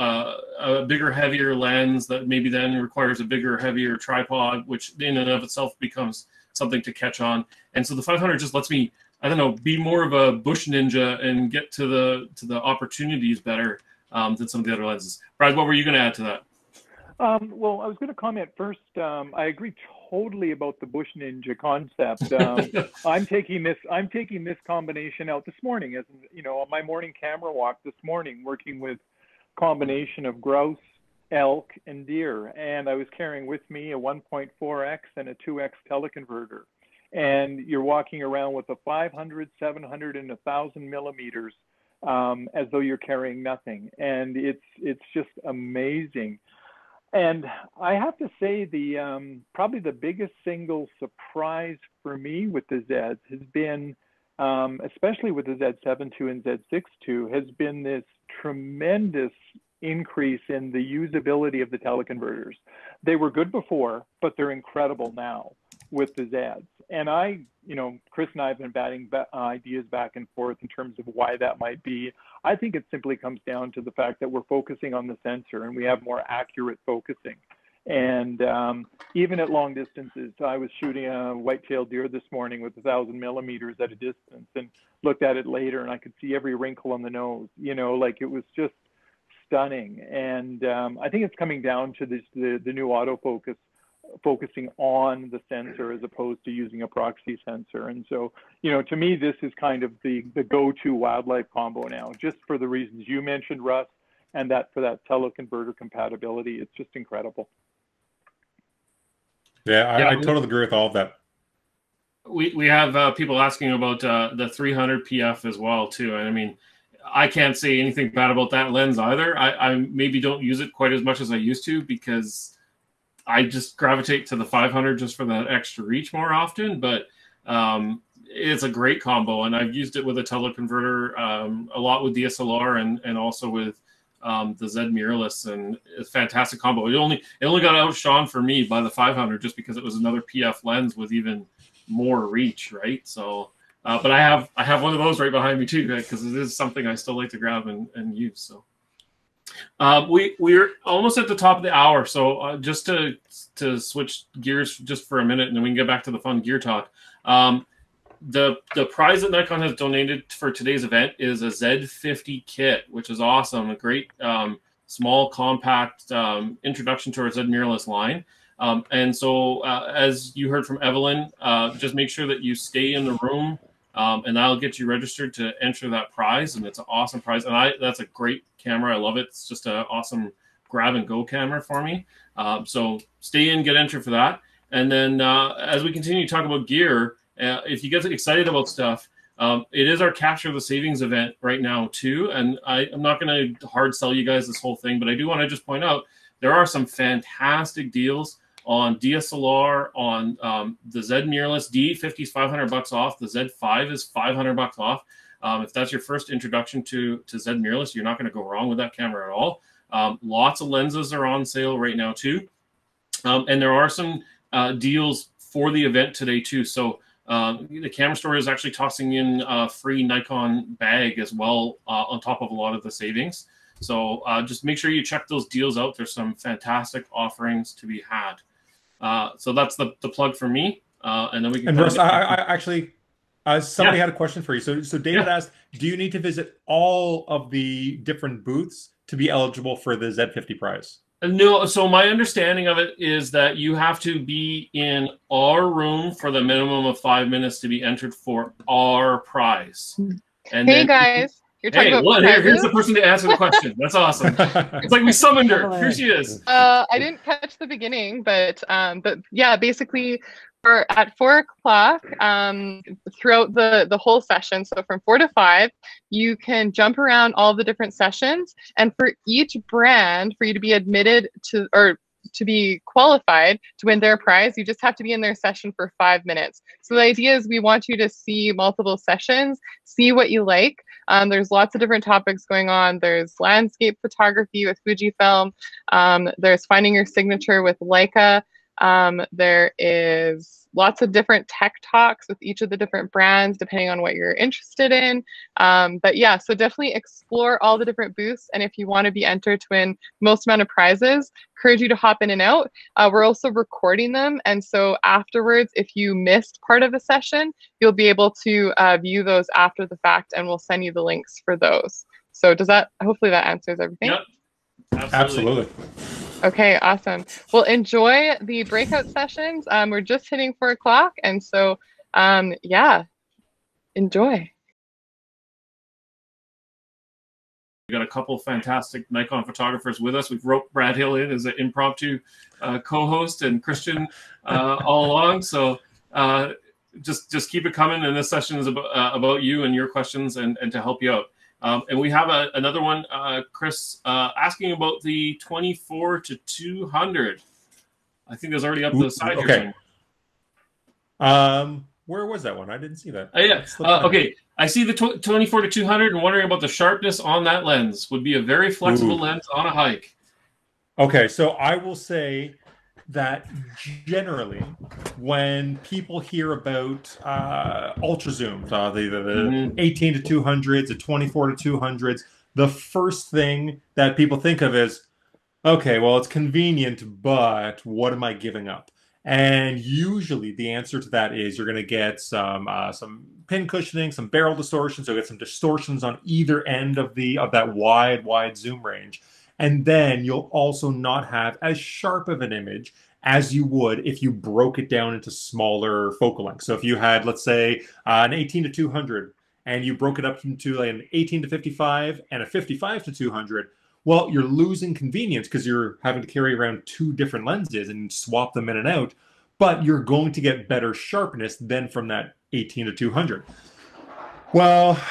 a bigger, heavier lens that maybe then requires a bigger, heavier tripod, which in and of itself becomes something to catch on. And so the 500 just lets me, I don't know, be more of a bush ninja and get to the opportunities better than some of the other lenses. Brad, what were you going to add to that? Well, I was going to comment first. I agree totally about the bush ninja concept. I'm taking this combination out this morning, as you know, on my morning camera walk this morning, working with combination of grouse, elk, and deer, and I was carrying with me a 1.4x and a 2x teleconverter, and you're walking around with a 500, 700, and 1,000 millimeters, as though you're carrying nothing, and it's just amazing. And I have to say, probably the biggest single surprise for me with the Zeds has been, especially with the Z7 II and Z6 II, has been this tremendous increase in the usability of the teleconverters. They were good before, but they're incredible now with the Zeds. And Chris and I have been batting ideas back and forth in terms of why that might be. I think it simply comes down to the fact that we're focusing on the sensor and we have more accurate focusing. And even at long distances, I was shooting a white-tailed deer this morning with 1,000 millimeters at a distance and looked at it later and I could see every wrinkle on the nose, you know, like it was just stunning. And I think it's coming down to the new autofocus, focusing on the sensor as opposed to using a proxy sensor. And so, you know, to me, this is kind of the go-to wildlife combo now, just for the reasons you mentioned, Russ, and that for that teleconverter compatibility. It's just incredible. Yeah, I totally agree with all of that. We have people asking about the 300 PF as well too. And I mean, I can't say anything bad about that lens either. I maybe don't use it quite as much as I used to because I just gravitate to the 500 just for that extra reach more often, but it's a great combo, and I've used it with a teleconverter a lot with DSLR and also with the Z mirrorless, and it's a fantastic combo. It only got outshone for me by the 500 just because it was another PF lens with even more reach, right? So, but I have one of those right behind me too, because it is something I still like to grab and use. So. We're almost at the top of the hour, so just to switch gears just for a minute, and then we can get back to the fun gear talk. The prize that Nikon has donated for today's event is a Z50 kit, which is awesome. A great small, compact introduction to our Z mirrorless line. And so, as you heard from Evelyn, just make sure that you stay in the room, and that'll get you registered to enter that prize. And it's an awesome prize. And that's a great camera. I love it. It's just an awesome grab and go camera for me. So stay in, get entered for that. And then as we continue to talk about gear, if you get excited about stuff, it is our Capture the Savings event right now too. And I'm not going to hard sell you guys this whole thing, but I do want to just point out there are some fantastic deals on DSLR, on the Z mirrorless. D50 is $500 off. The Z5 is $500 off. If that's your first introduction to Z mirrorless, you're not going to go wrong with that camera at all. Lots of lenses are on sale right now too. And there are some deals for the event today too. So the camera store is actually tossing in a free Nikon bag as well on top of a lot of the savings. So just make sure you check those deals out. There's some fantastic offerings to be had. So that's the plug for me. And then we can. And Russ, I actually, somebody had a question for you. So David asked, do you need to visit all of the different booths to be eligible for the Z50 prize? No, so my understanding of it is that you have to be in our room for the minimum of 5 minutes to be entered for our prize. And hey guys, you're talking about here's the person to answer the question. That's awesome. It's like we summoned her. Here she is. I didn't catch the beginning, but yeah, basically at 4 o'clock throughout the whole session, so from 4 to 5, you can jump around all the different sessions, and for each brand, for you to be admitted to or to be qualified to win their prize, you just have to be in their session for 5 minutes. So the idea is we want you to see multiple sessions, see what you like. There's lots of different topics going on. There's landscape photography with Fujifilm. There's finding your signature with Leica. There is lots of different tech talks with each of the different brands, depending on what you're interested in. But yeah, so definitely explore all the different booths. And if you want to be entered to win most amount of prizes, encourage you to hop in and out. We're also recording them. And so afterwards, if you missed part of a session, you'll be able to view those after the fact, and we'll send you the links for those. So hopefully that answers everything? Yep. Absolutely. Okay, awesome. Well, enjoy the breakout sessions. We're just hitting 4 o'clock, and so yeah, enjoy. We got a couple of fantastic Nikon photographers with us. We've roped Brad Hill in as an impromptu co-host, and Christian all along. So just keep it coming. And this session is about you and your questions, and to help you out. And we have another one, Chris, asking about the 24 to 200. I think there's already up to the side here. Where was that one? I didn't see that. Yeah. Okay. I see the 24 to 200 and wondering about the sharpness on that lens. Would be a very flexible lens on a hike. Okay. So I will say that generally when people hear about ultra zooms, the 18 to 200s, the 24 to 200s, the first thing that people think of is, okay, well, it's convenient, but what am I giving up? And usually the answer to that is you're going to get some pin cushioning, some barrel distortion, so get some distortions on either end of that wide zoom range. And then you'll also not have as sharp of an image as you would if you broke it down into smaller focal lengths. So if you had, let's say, an 18 to 200, and you broke it up into an 18 to 55 and a 55 to 200, well, you're losing convenience because you're having to carry around 2 different lenses and swap them in and out, but you're going to get better sharpness than from that 18 to 200. Well,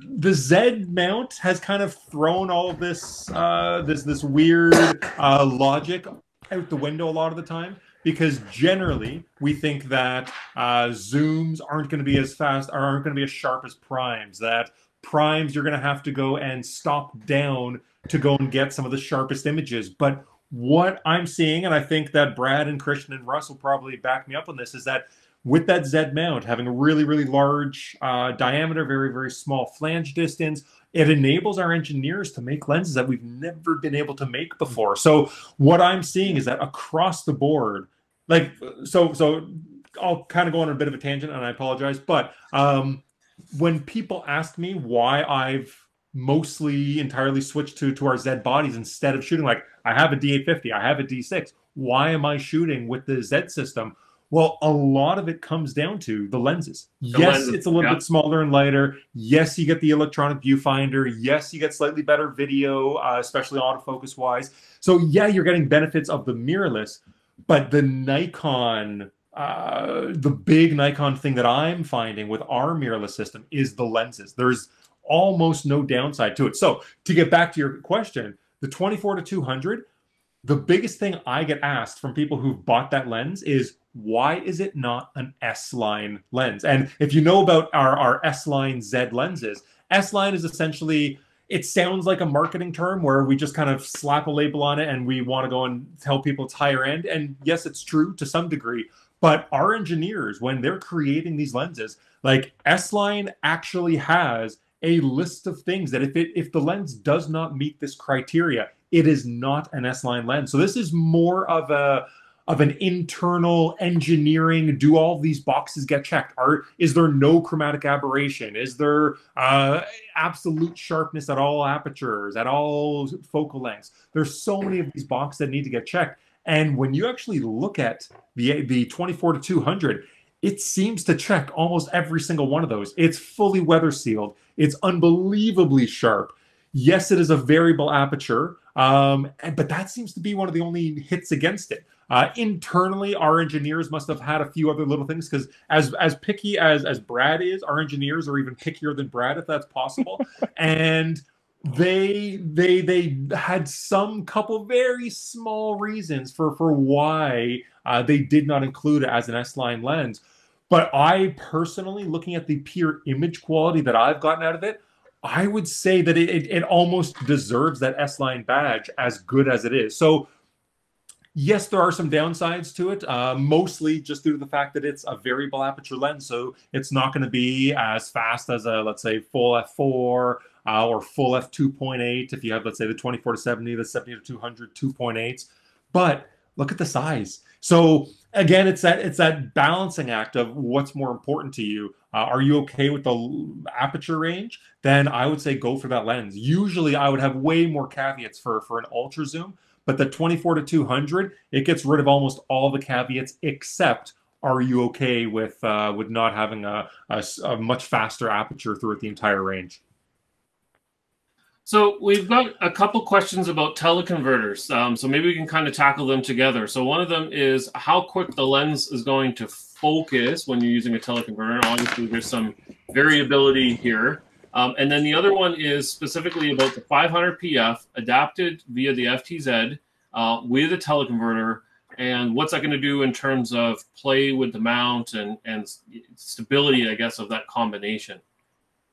the Z mount has kind of thrown all of this this weird logic out the window a lot of the time, because generally we think that zooms aren't going to be as fast, or aren't going to be as sharp as primes, that primes you're going to have to go and stop down to go and get some of the sharpest images. But what I'm seeing, and I think that Brad and Christian and Russ will probably back me up on this, is that with that Z mount, having a really, really large diameter, very, very small flange distance, it enables our engineers to make lenses that we've never been able to make before. So what I'm seeing is that across the board, like, so I'll kind of go on a bit of a tangent, and I apologize, but when people ask me why I've mostly entirely switched to our Z bodies instead of shooting, like, I have a D850, I have a D6, why am I shooting with the Z system? Well, a lot of it comes down to the lenses. Yes, it's a little bit smaller and lighter. Yes, you get the electronic viewfinder. Yes, you get slightly better video, especially autofocus wise. So yeah, you're getting benefits of the mirrorless, but the Nikon, the big Nikon thing that I'm finding with our mirrorless system is the lenses. There's almost no downside to it. So to get back to your question, the 24-200, the biggest thing I get asked from people who've bought that lens is, why is it not an S-line lens? And if you know about our S-line Z lenses, S-line is essentially, it sounds like a marketing term where we just kind of slap a label on it and we want to go and tell people it's higher end. And yes, it's true to some degree. But our engineers, when they're creating these lenses, like S-line actually has a list of things that if the lens does not meet this criteria, it is not an S-line lens. So this is more of an internal engineering, do all these boxes get checked? Is there no chromatic aberration? Is there absolute sharpness at all apertures, at all focal lengths? There's so many of these boxes that need to get checked. And when you actually look at the 24-200, it seems to check almost every single one of those. It's fully weather sealed. It's unbelievably sharp. Yes, it is a variable aperture, but that seems to be one of the only hits against it. Internally, our engineers must have had a few other little things, because as picky as Brad is, our engineers are even pickier than Brad, if that's possible. And they had some couple very small reasons for why they did not include it as an S-line lens. But I personally, looking at the pure image quality that I've gotten out of it, I would say that it almost deserves that S-line badge, as good as it is. So yes, there are some downsides to it, mostly just due to the fact that it's a variable aperture lens. So it's not going to be as fast as a, let's say, full f4 or full f2.8. If you have, let's say, the 24-70, the 70-200 2.8s. But look at the size. So again, it's that balancing act of what's more important to you. Are you okay with the aperture range? Then I would say go for that lens. Usually I would have way more caveats for an ultra zoom, but the 24-200, it gets rid of almost all the caveats, except are you okay with not having a much faster aperture throughout the entire range? So we've got a couple questions about teleconverters. So maybe we can kind of tackle them together. So one of them is how quick the lens is going to focus when you're using a teleconverter. Obviously, there's some variability here. And then the other one is specifically about the 500 PF adapted via the FTZ with a teleconverter, and what's that going to do in terms of play with the mount and stability, I guess, of that combination.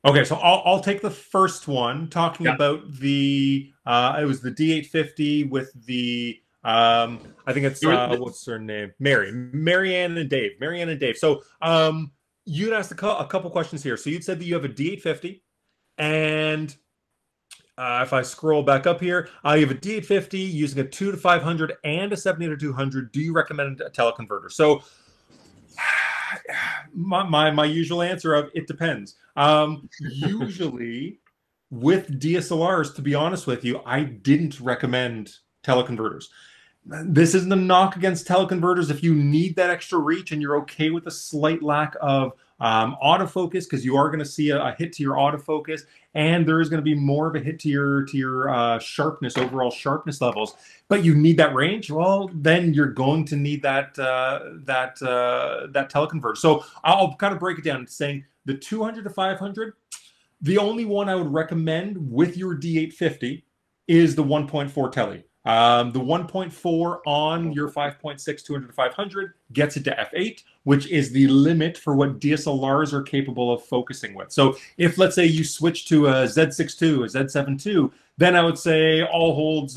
Okay, so I'll take the first one, talking about the it was the D850 with the I think it's what's her name? Marianne and Dave. So you'd asked a couple questions here. So you'd said that you have a D850, and if I scroll back up here, you have a D850 using a 2-500 and a 70-200. Do you recommend a teleconverter? So my usual answer of it depends. Usually with DSLRs, to be honest with you, I didn't recommend teleconverters. This isn't a knock against teleconverters. If you need that extra reach and you're okay with a slight lack of autofocus, because you are going to see a hit to your autofocus, and there is going to be more of a hit to your sharpness, overall sharpness levels, but you need that range, well, then you're going to need that teleconverter. So I'll kind of break it down, saying the 200-500, the only one I would recommend with your D850 is the 1.4 tele. The 1.4 on your 5.6 200-500 gets it to f8, which is the limit for what DSLRs are capable of focusing with. So if, let's say, you switch to a Z6 II, a Z7 II, then I would say I'll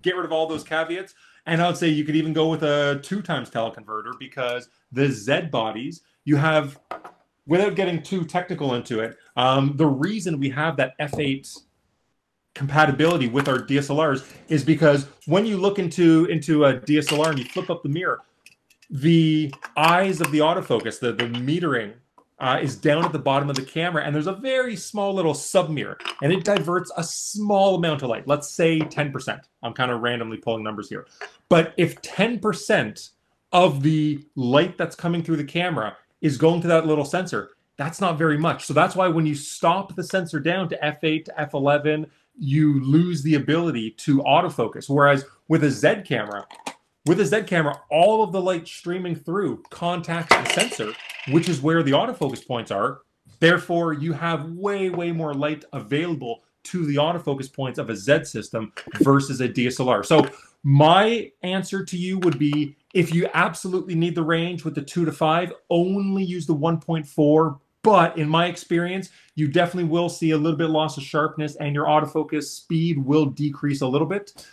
get rid of all those caveats And I would say you could even go with a 2x teleconverter, because the Z bodies, you have, without getting too technical into it, the reason we have that f8 compatibility with our DSLRs is because when you look into a DSLR and you flip up the mirror, the eyes of the autofocus, the metering, is down at the bottom of the camera, and there's a very small little sub mirror, and it diverts a small amount of light. Let's say 10%. I'm kind of randomly pulling numbers here. But if 10% of the light that's coming through the camera is going to that little sensor, that's not very much. So that's why when you stop the sensor down to f8 to f11, you lose the ability to autofocus. Whereas with a Z camera, all of the light streaming through contacts the sensor, which is where the autofocus points are. Therefore, you have way, way more light available to the autofocus points of a Z system versus a DSLR. So my answer to you would be, if you absolutely need the range with the 2 to 5, only use the 1.4. But in my experience, you definitely will see a little bit loss of sharpness, and your autofocus speed will decrease a little bit.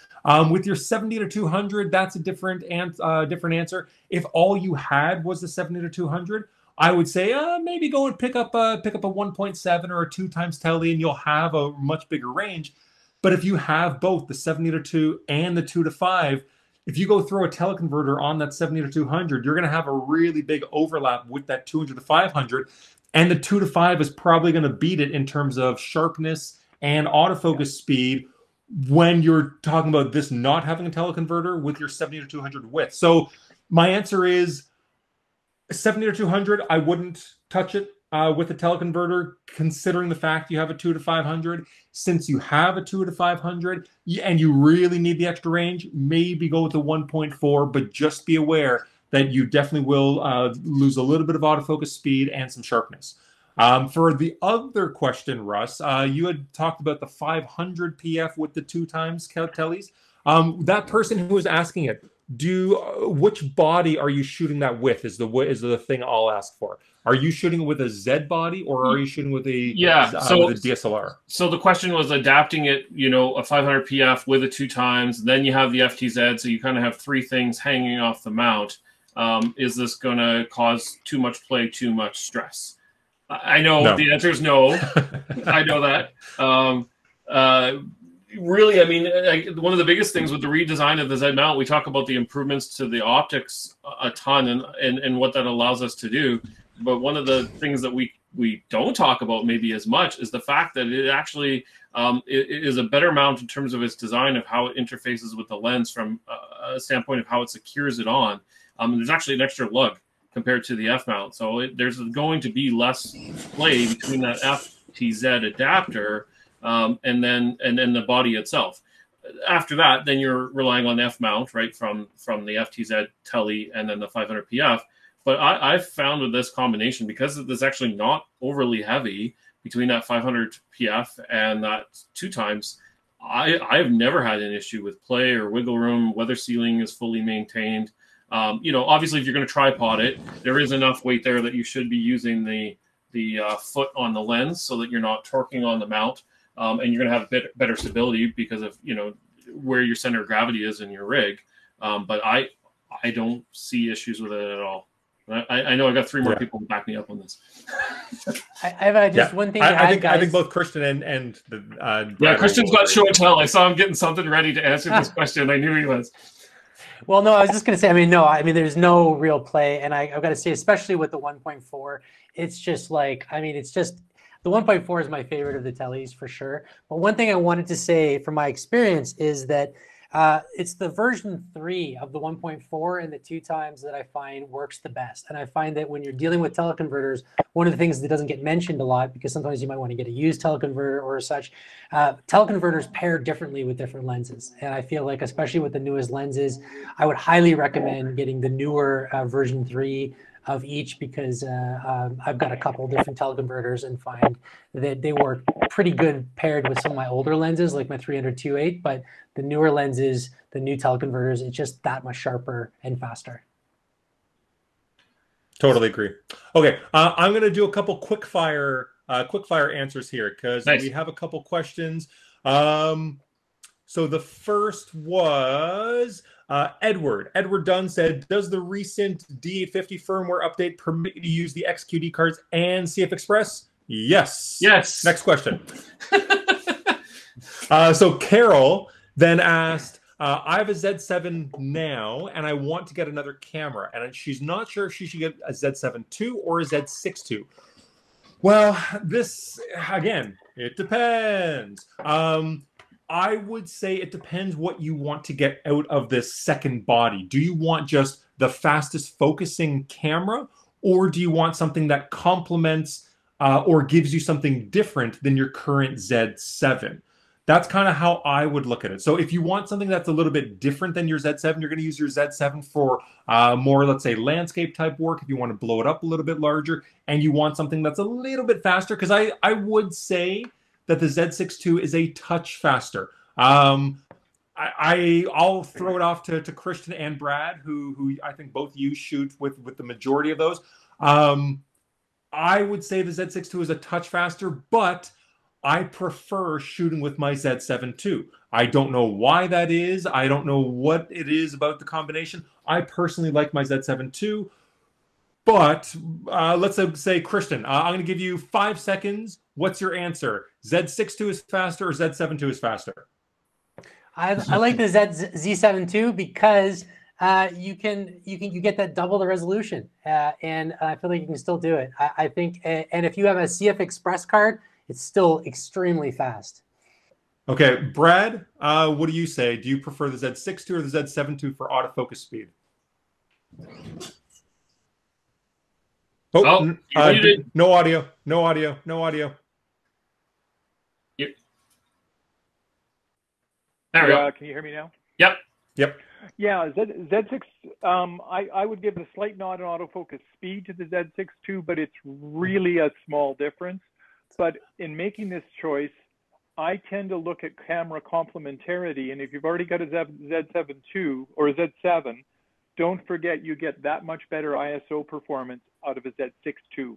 With your 70 to 200, that's a different answer. If all you had was the 70 to 200, I would say maybe go and pick up a 1.7 or a 2x tele, and you'll have a much bigger range. But if you have both the 70 to 2 and the 2 to 5, if you go throw a teleconverter on that 70 to 200, you're going to have a really big overlap with that 200 to 500. And the 2 to 5 is probably going to beat it in terms of sharpness and autofocus speed when you're talking about this not having a teleconverter with your 70 to 200 width. So my answer is 70 to 200, I wouldn't touch it with a teleconverter, considering the fact you have a 2 to 500. Since you have a 2 to 500 and you really need the extra range, maybe go with the 1.4, but just be aware that you definitely will lose a little bit of autofocus speed and some sharpness. For the other question, Russ, you had talked about the 500 PF with the 2x teles. That person who was asking it, which body are you shooting that with? Is the thing I'll ask for. Are you shooting it with a Z body, or are you shooting with a with a DSLR? So the question was adapting it, a 500 PF with a 2x. Then you have the FTZ, so you kind of have three things hanging off the mount. Is this going to cause too much play, too much stress? I know the answer is no. I know that. Really, I mean, one of the biggest things with the redesign of the Z mount, we talk about the improvements to the optics a ton and what that allows us to do. But one of the things that we don't talk about maybe as much is the fact that it actually it is a better mount in terms of its design of how it interfaces with the lens from a standpoint of how it secures it on. There's actually an extra lug compared to the F mount. So there's going to be less play between that FTZ adapter and then the body itself. After that, then you're relying on F mount, right, from the FTZ tele and then the 500 PF. But I've found with this combination, because it's actually not overly heavy between that 500 PF and that 2x, I've never had an issue with play or wiggle room. Weather sealing is fully maintained. Obviously, if you're going to tripod it, there is enough weight there that you should be using the foot on the lens so that you're not torquing on the mount, and you're going to have better stability because of where your center of gravity is in your rig. But I don't see issues with it at all. I know I got three more people to back me up on this. I have just one thing to add, guys. I think both Christian and the Christian's got show and tell. I saw him getting something ready to answer this question. I knew he was. Well, no, I was just going to say, there's no real play. And I've got to say, especially with the 1.4, it's just like, the 1.4 is my favorite of the teles for sure. But one thing I wanted to say from my experience is that it's the version 3 of the 1.4 and the 2x that I find works the best. And I find that when you're dealing with teleconverters, one of the things that doesn't get mentioned a lot, because sometimes you might want to get a used teleconverter or such, teleconverters pair differently with different lenses. And I feel like, especially with the newest lenses, I would highly recommend getting the newer version 3 of each, because I've got a couple different teleconverters and find that they work pretty good paired with some of my older lenses, like my 300-2.8, but the newer lenses, the new teleconverters, it's just that much sharper and faster. Totally agree. Okay, I'm going to do a couple quick fire answers here, because we have a couple questions. So the first was, Edward Dunn said, does the recent D850 firmware update permit you to use the XQD cards and CF Express? Yes. Yes. Next question. So Carol then asked, I have a Z7 now, and I want to get another camera. And she's not sure if she should get a Z7 II or a Z6 II. Well, this, again, it depends. I would say it depends what you want to get out of this second body. Do you want just the fastest focusing camera, or do you want something that complements or gives you something different than your current Z7? That's kind of how I would look at it. So if you want something that's a little bit different than your Z7, you're going to use your Z7 for more, let's say, landscape type work. If you want to blow it up a little bit larger, and you want something that's a little bit faster, because I would say that the Z6 II is a touch faster. I'll throw it off to Christian and Brad, who I think both you shoot with the majority of those. I would say the Z6 II is a touch faster, but I prefer shooting with my Z7 II. I don't know why that is. I don't know what it is about the combination. I personally like my Z7 II. But let's say, Christian, I'm going to give you 5 seconds. What's your answer? Z6 II is faster or Z7 II is faster? I like the Z7 II because you get that double the resolution, and I feel like you can still do it. I think, and if you have a CF Express card, it's still extremely fast. Okay, Brad, what do you say? Do you prefer the Z6 II or the Z7 II for autofocus speed? Oh, no audio, no audio, no audio. Yep. There we go. Can you hear me now? Yep. Yep. Yeah, Z6, I would give a slight nod in autofocus speed to the Z6 II, but it's really a small difference. But in making this choice, I tend to look at camera complementarity. And if you've already got a Z7 II or a Z7, don't forget you get that much better ISO performance out of a Z6 II,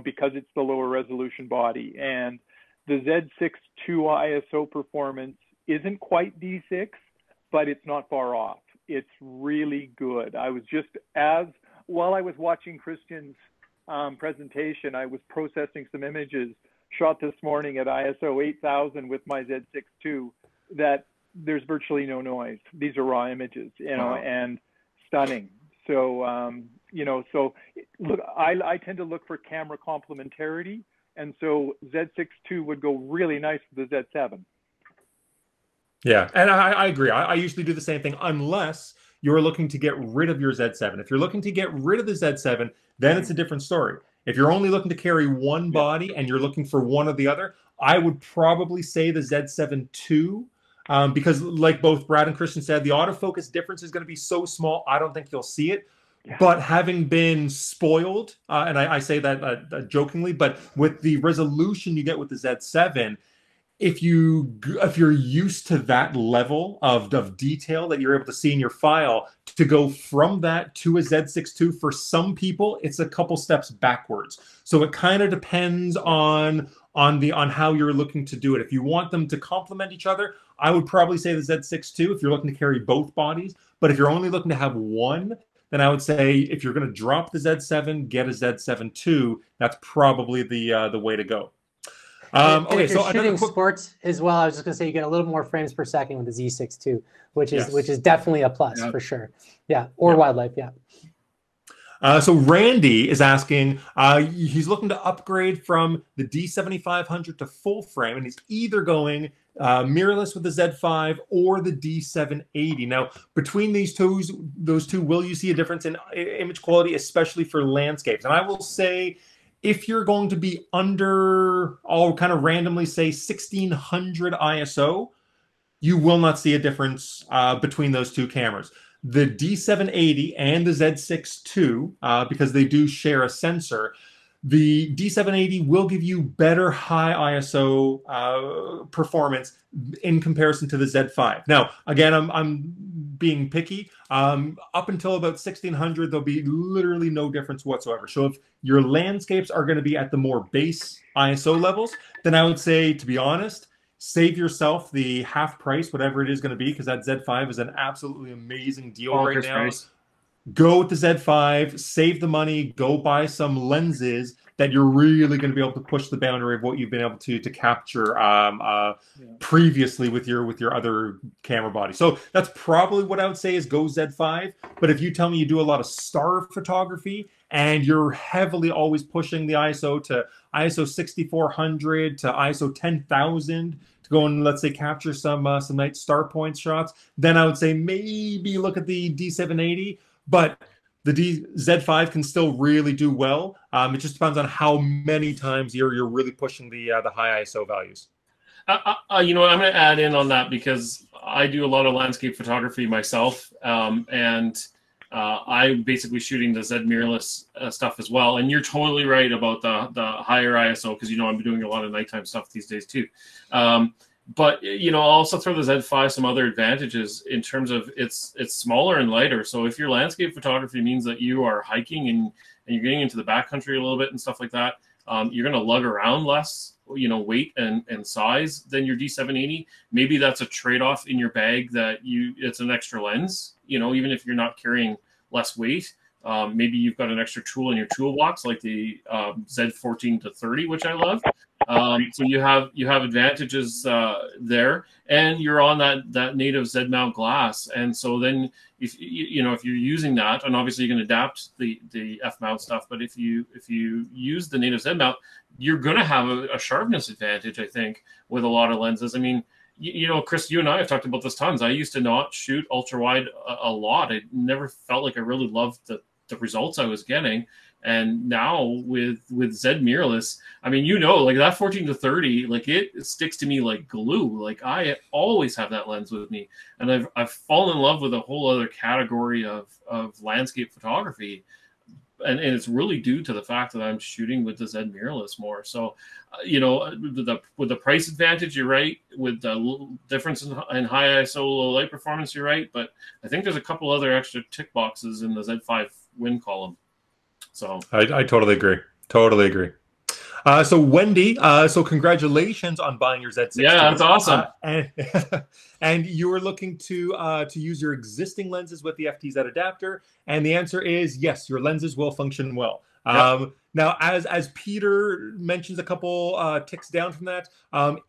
because it's the lower resolution body. And the Z6 II ISO performance isn't quite D6, but it's not far off. It's really good. While I was watching Christian's presentation, I was processing some images shot this morning at ISO 8000 with my Z6 II that there's virtually no noise. These are raw images, Wow. and stunning. So, so look, I tend to look for camera complementarity. And so Z6 II would go really nice with the Z7. Yeah, and I agree. I usually do the same thing unless you're looking to get rid of your Z7. If you're looking to get rid of the Z7, then it's a different story. If you're only looking to carry one body and you're looking for one or the other, I would probably say the Z7 II, because like both Brad and Christian said, the autofocus difference is going to be so small, I don't think you'll see it. Yeah. But having been spoiled, and I say that jokingly, but with the resolution you get with the Z7, if you're used to that level of detail that you're able to see in your file, to go from that to a Z6 II, for some people, it's a couple steps backwards. So it kind of depends on how you're looking to do it. If you want them to complement each other, I would probably say the Z6 II if you're looking to carry both bodies. But if you're only looking to have one, then I would say if you're going to drop the Z7, get a Z7 II. That's probably the way to go. Okay, so shooting sports as well, I was just going to say you get a little more frames per second with the Z6 II, which is definitely a plus for sure. Yeah, or wildlife, yeah. So Randy is asking, he's looking to upgrade from the D7500 to full frame, and he's either going mirrorless with the Z5 or the D780. Now, between those two, will you see a difference in image quality, especially for landscapes? And I will say, if you're going to be under, I'll kind of randomly say 1600 ISO, you will not see a difference between those two cameras. The D780 and the Z6 II, because they do share a sensor, the D780 will give you better high ISO performance in comparison to the Z5. Now, again, I'm being picky. Up until about 1600, there'll be literally no difference whatsoever. So if your landscapes are going to be at the more base ISO levels, then I would say, to be honest, save yourself the half price, whatever it is going to be, because that Z5 is an absolutely amazing deal right Bonkers now. price. Go with the Z5, save the money, go buy some lenses that you're really going to be able to push the boundary of what you've been able to capture previously with your other camera body. So that's probably what I would say is go Z5. But if you tell me you do a lot of star photography and you're heavily always pushing the ISO to ISO 6400 to ISO 10,000 to go and, let's say, capture some nice star point shots, then I would say maybe look at the D780. But the Z5 can still really do well. It just depends on how many times you're really pushing the high ISO values. You know what, I'm going to add in on that because I do a lot of landscape photography myself, and I'm basically shooting the Z mirrorless stuff as well. And you're totally right about the higher ISO because, you know, I'm doing a lot of nighttime stuff these days too. But, you know, I'll also throw the Z5 some other advantages in terms of it's smaller and lighter. So if your landscape photography means that you are hiking and you're getting into the backcountry a little bit and stuff like that, you're going to lug around less, you know, weight and size than your D780. Maybe that's a trade-off in your bag that it's an extra lens, you know, even if you're not carrying less weight. Maybe you've got an extra tool in your toolbox like the Z14 to 30, which I love. So you have advantages there, and you're on that native Z mount glass. And so then if you're using that, and obviously you can adapt the F mount stuff, but if you use the native Z mount, you're going to have a sharpness advantage, I think, with a lot of lenses. I mean, you know, Chris, you and I have talked about this tons. I used to not shoot ultra wide a lot. I never felt like I really loved the results I was getting. And now with Z mirrorless, I mean, you know, like that 14 to 30, like it sticks to me like glue. Like I always have that lens with me, and I've fallen in love with a whole other category of landscape photography, and it's really due to the fact that I'm shooting with the Z mirrorless more. So, you know, with the price advantage, you're right. With the difference in high ISO, low light performance, you're right. But I think there's a couple other extra tick boxes in the Z5 win column. So I totally agree. Totally agree. So Wendy, so congratulations on buying your Z6. Yeah, that's awesome. And you were looking to use your existing lenses with the FTZ adapter, and the answer is yes. Your lenses will function well. Yep. Now, as Peter mentions a couple ticks down from that,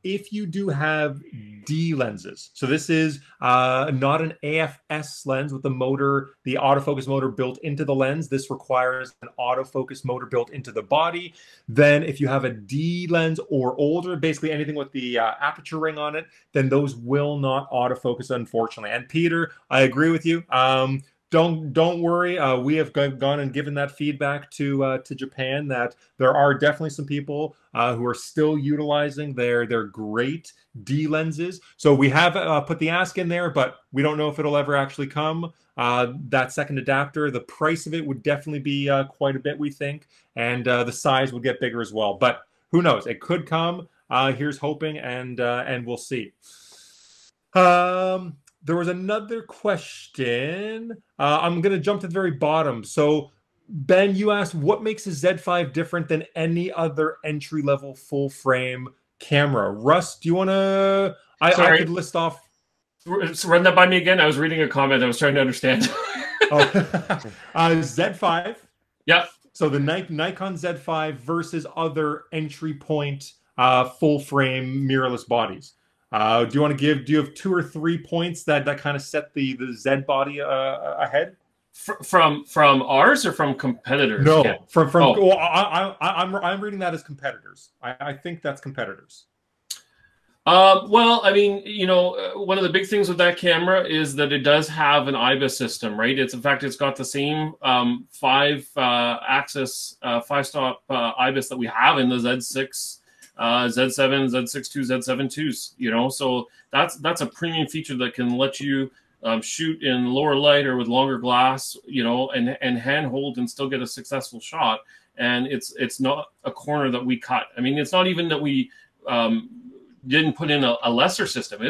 if you do have D lenses, so this is not an AFS lens with the motor, the autofocus motor built into the lens. This requires an autofocus motor built into the body. Then if you have a D lens or older, basically anything with the aperture ring on it, then those will not autofocus, unfortunately. And Peter, I agree with you. Don't worry. We have gone and given that feedback to Japan that there are definitely some people who are still utilizing their great D lenses. So we have put the ask in there, but we don't know if it'll ever actually come. That second adapter, the price of it would definitely be quite a bit, we think, and the size would get bigger as well. But who knows? It could come. Here's hoping, and we'll see. There was another question. I'm going to jump to the very bottom. So, Ben, you asked, what makes a Z5 different than any other entry-level full-frame camera? Russ, do you want to... I could list off... Run that by me again. I was reading a comment. I was trying to understand. Z5. Yeah. So the Nikon Z5 versus other entry point full-frame mirrorless bodies. Do you have 2 or 3 points that kind of set the Z body ahead? From ours or from competitors? No, yeah. from well, I'm reading that as competitors. I think that's competitors. Well, I mean, you know, one of the big things with that camera is that it does have an IBIS system, right? In fact, it's got the same 5-axis 5-stop IBIS that we have in the Z6. Z7, Z6 II, Z7 IIs, you know, so that's a premium feature that can let you shoot in lower light or with longer glass, you know, and handhold and still get a successful shot. And it's not a corner that we cut. I mean, it's not even that we didn't put in a lesser system.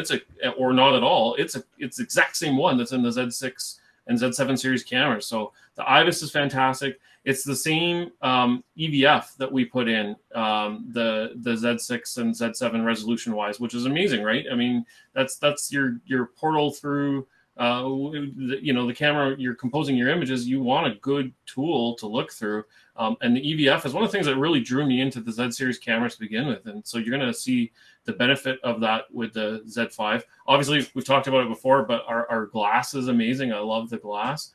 Or not at all. It's exact same one that's in the Z6 and Z7 series cameras. So the IBIS is fantastic. It's the same EVF that we put in, the Z6 and Z7 resolution wise, which is amazing, right? I mean, that's your portal through the camera. You're composing your images. You want a good tool to look through, and the EVF is one of the things that really drew me into the Z series cameras to begin with. And so you're going to see the benefit of that with the Z5. Obviously, we've talked about it before, but our glass is amazing. I love the glass.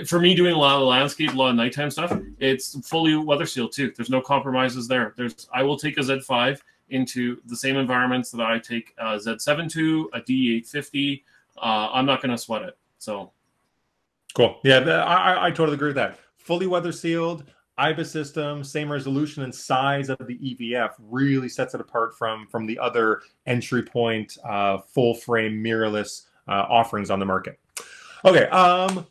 For me, doing a lot of landscape, a lot of nighttime stuff, it's fully weather sealed too. There's no compromises there. I will take a Z5 into the same environments that I take a Z7 to, a D850. I'm not going to sweat it. So cool. Yeah, I totally agree with that. Fully weather sealed, IBIS system, same resolution and size of the EVF really sets it apart from the other entry point full frame mirrorless offerings on the market. Okay,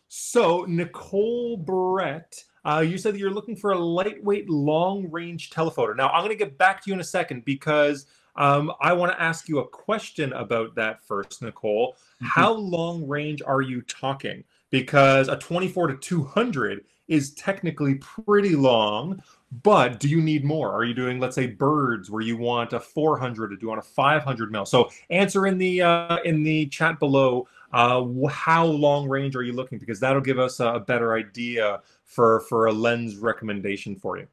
so Nicole Brett, you said that you're looking for a lightweight, long-range telephoto. Now, I'm going to get back to you in a second because I want to ask you a question about that first, Nicole. How long range are you talking? Because a 24 to 200 is technically pretty long, but do you need more? Are you doing, let's say, birds where you want a 400 or do you want a 500 mil? So answer in the chat below. How long range are you looking? Because that'll give us a better idea for a lens recommendation for you.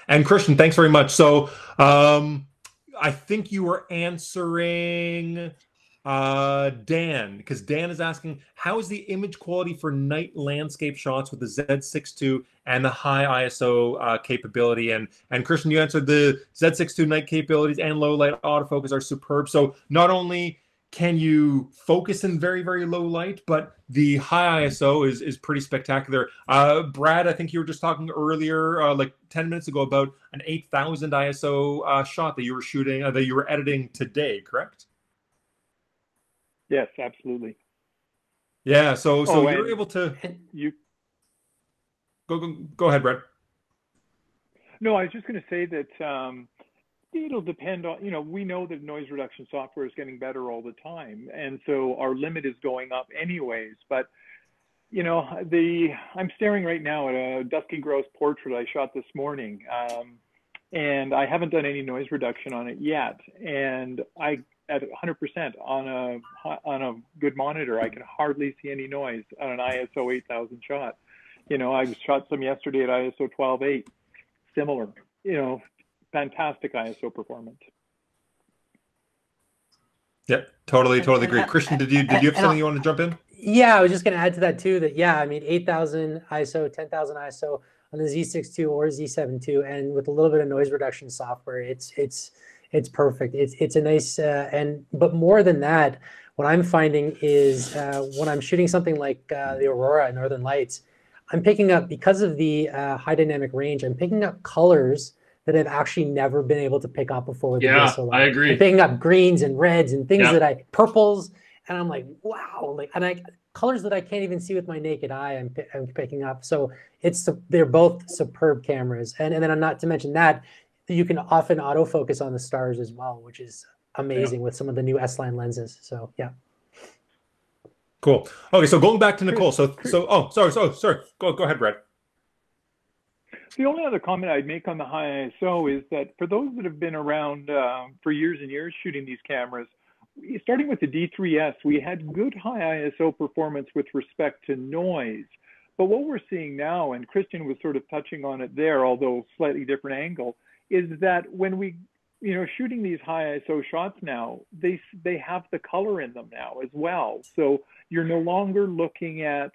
And Christian, thanks very much. So I think you were answering Dan, because Dan is asking, how is the image quality for night landscape shots with the Z6 II and the high ISO capability? And Christian, you answered the Z6 II night capabilities and low light autofocus are superb. So not only can you focus in very, very low light, but the high ISO is pretty spectacular. Brad, I think you were just talking earlier, like 10 minutes ago, about an 8,000 ISO shot that you were shooting, that you were editing today, correct? Yes, absolutely. Yeah, so you're able to... Go ahead, Brad. No, I was just going to say that it'll depend on, we know that noise reduction software is getting better all the time. And so our limit is going up anyways. But, I'm staring right now at a dusky grouse portrait I shot this morning. And I haven't done any noise reduction on it yet. And at 100% on a good monitor, I can hardly see any noise on an ISO 8000 shot. I shot some yesterday at ISO 12.8, similar, fantastic ISO performance. Yep, totally agree. Christian, did you have something you want to jump in? Yeah, I was just going to add to that too. That I mean, 8,000 ISO, 10,000 ISO on the Z6 II or Z7 II, and with a little bit of noise reduction software, it's perfect. It's a nice but more than that, what I'm finding is when I'm shooting something like the Aurora and Northern Lights, I'm picking up, because of the high dynamic range, I'm picking up colors that I've actually never been able to pick up before with the DSLR. I agree. I'm picking up greens and reds and things purples, and I'm like, wow, colors that I can't even see with my naked eye. I'm picking up. So they're both superb cameras, and then not to mention that you can often autofocus on the stars as well, which is amazing with some of the new S-line lenses. So yeah. Cool. Okay, so going back to Nicole. Sorry. Go ahead, Brad. The only other comment I'd make on the high ISO is that for those that have been around for years and years shooting these cameras, starting with the D3S, we had good high ISO performance with respect to noise. But what we're seeing now, and Christian was sort of touching on it there, although slightly different angle, is that when we, shooting these high ISO shots now, they have the color in them now as well. So you're no longer looking at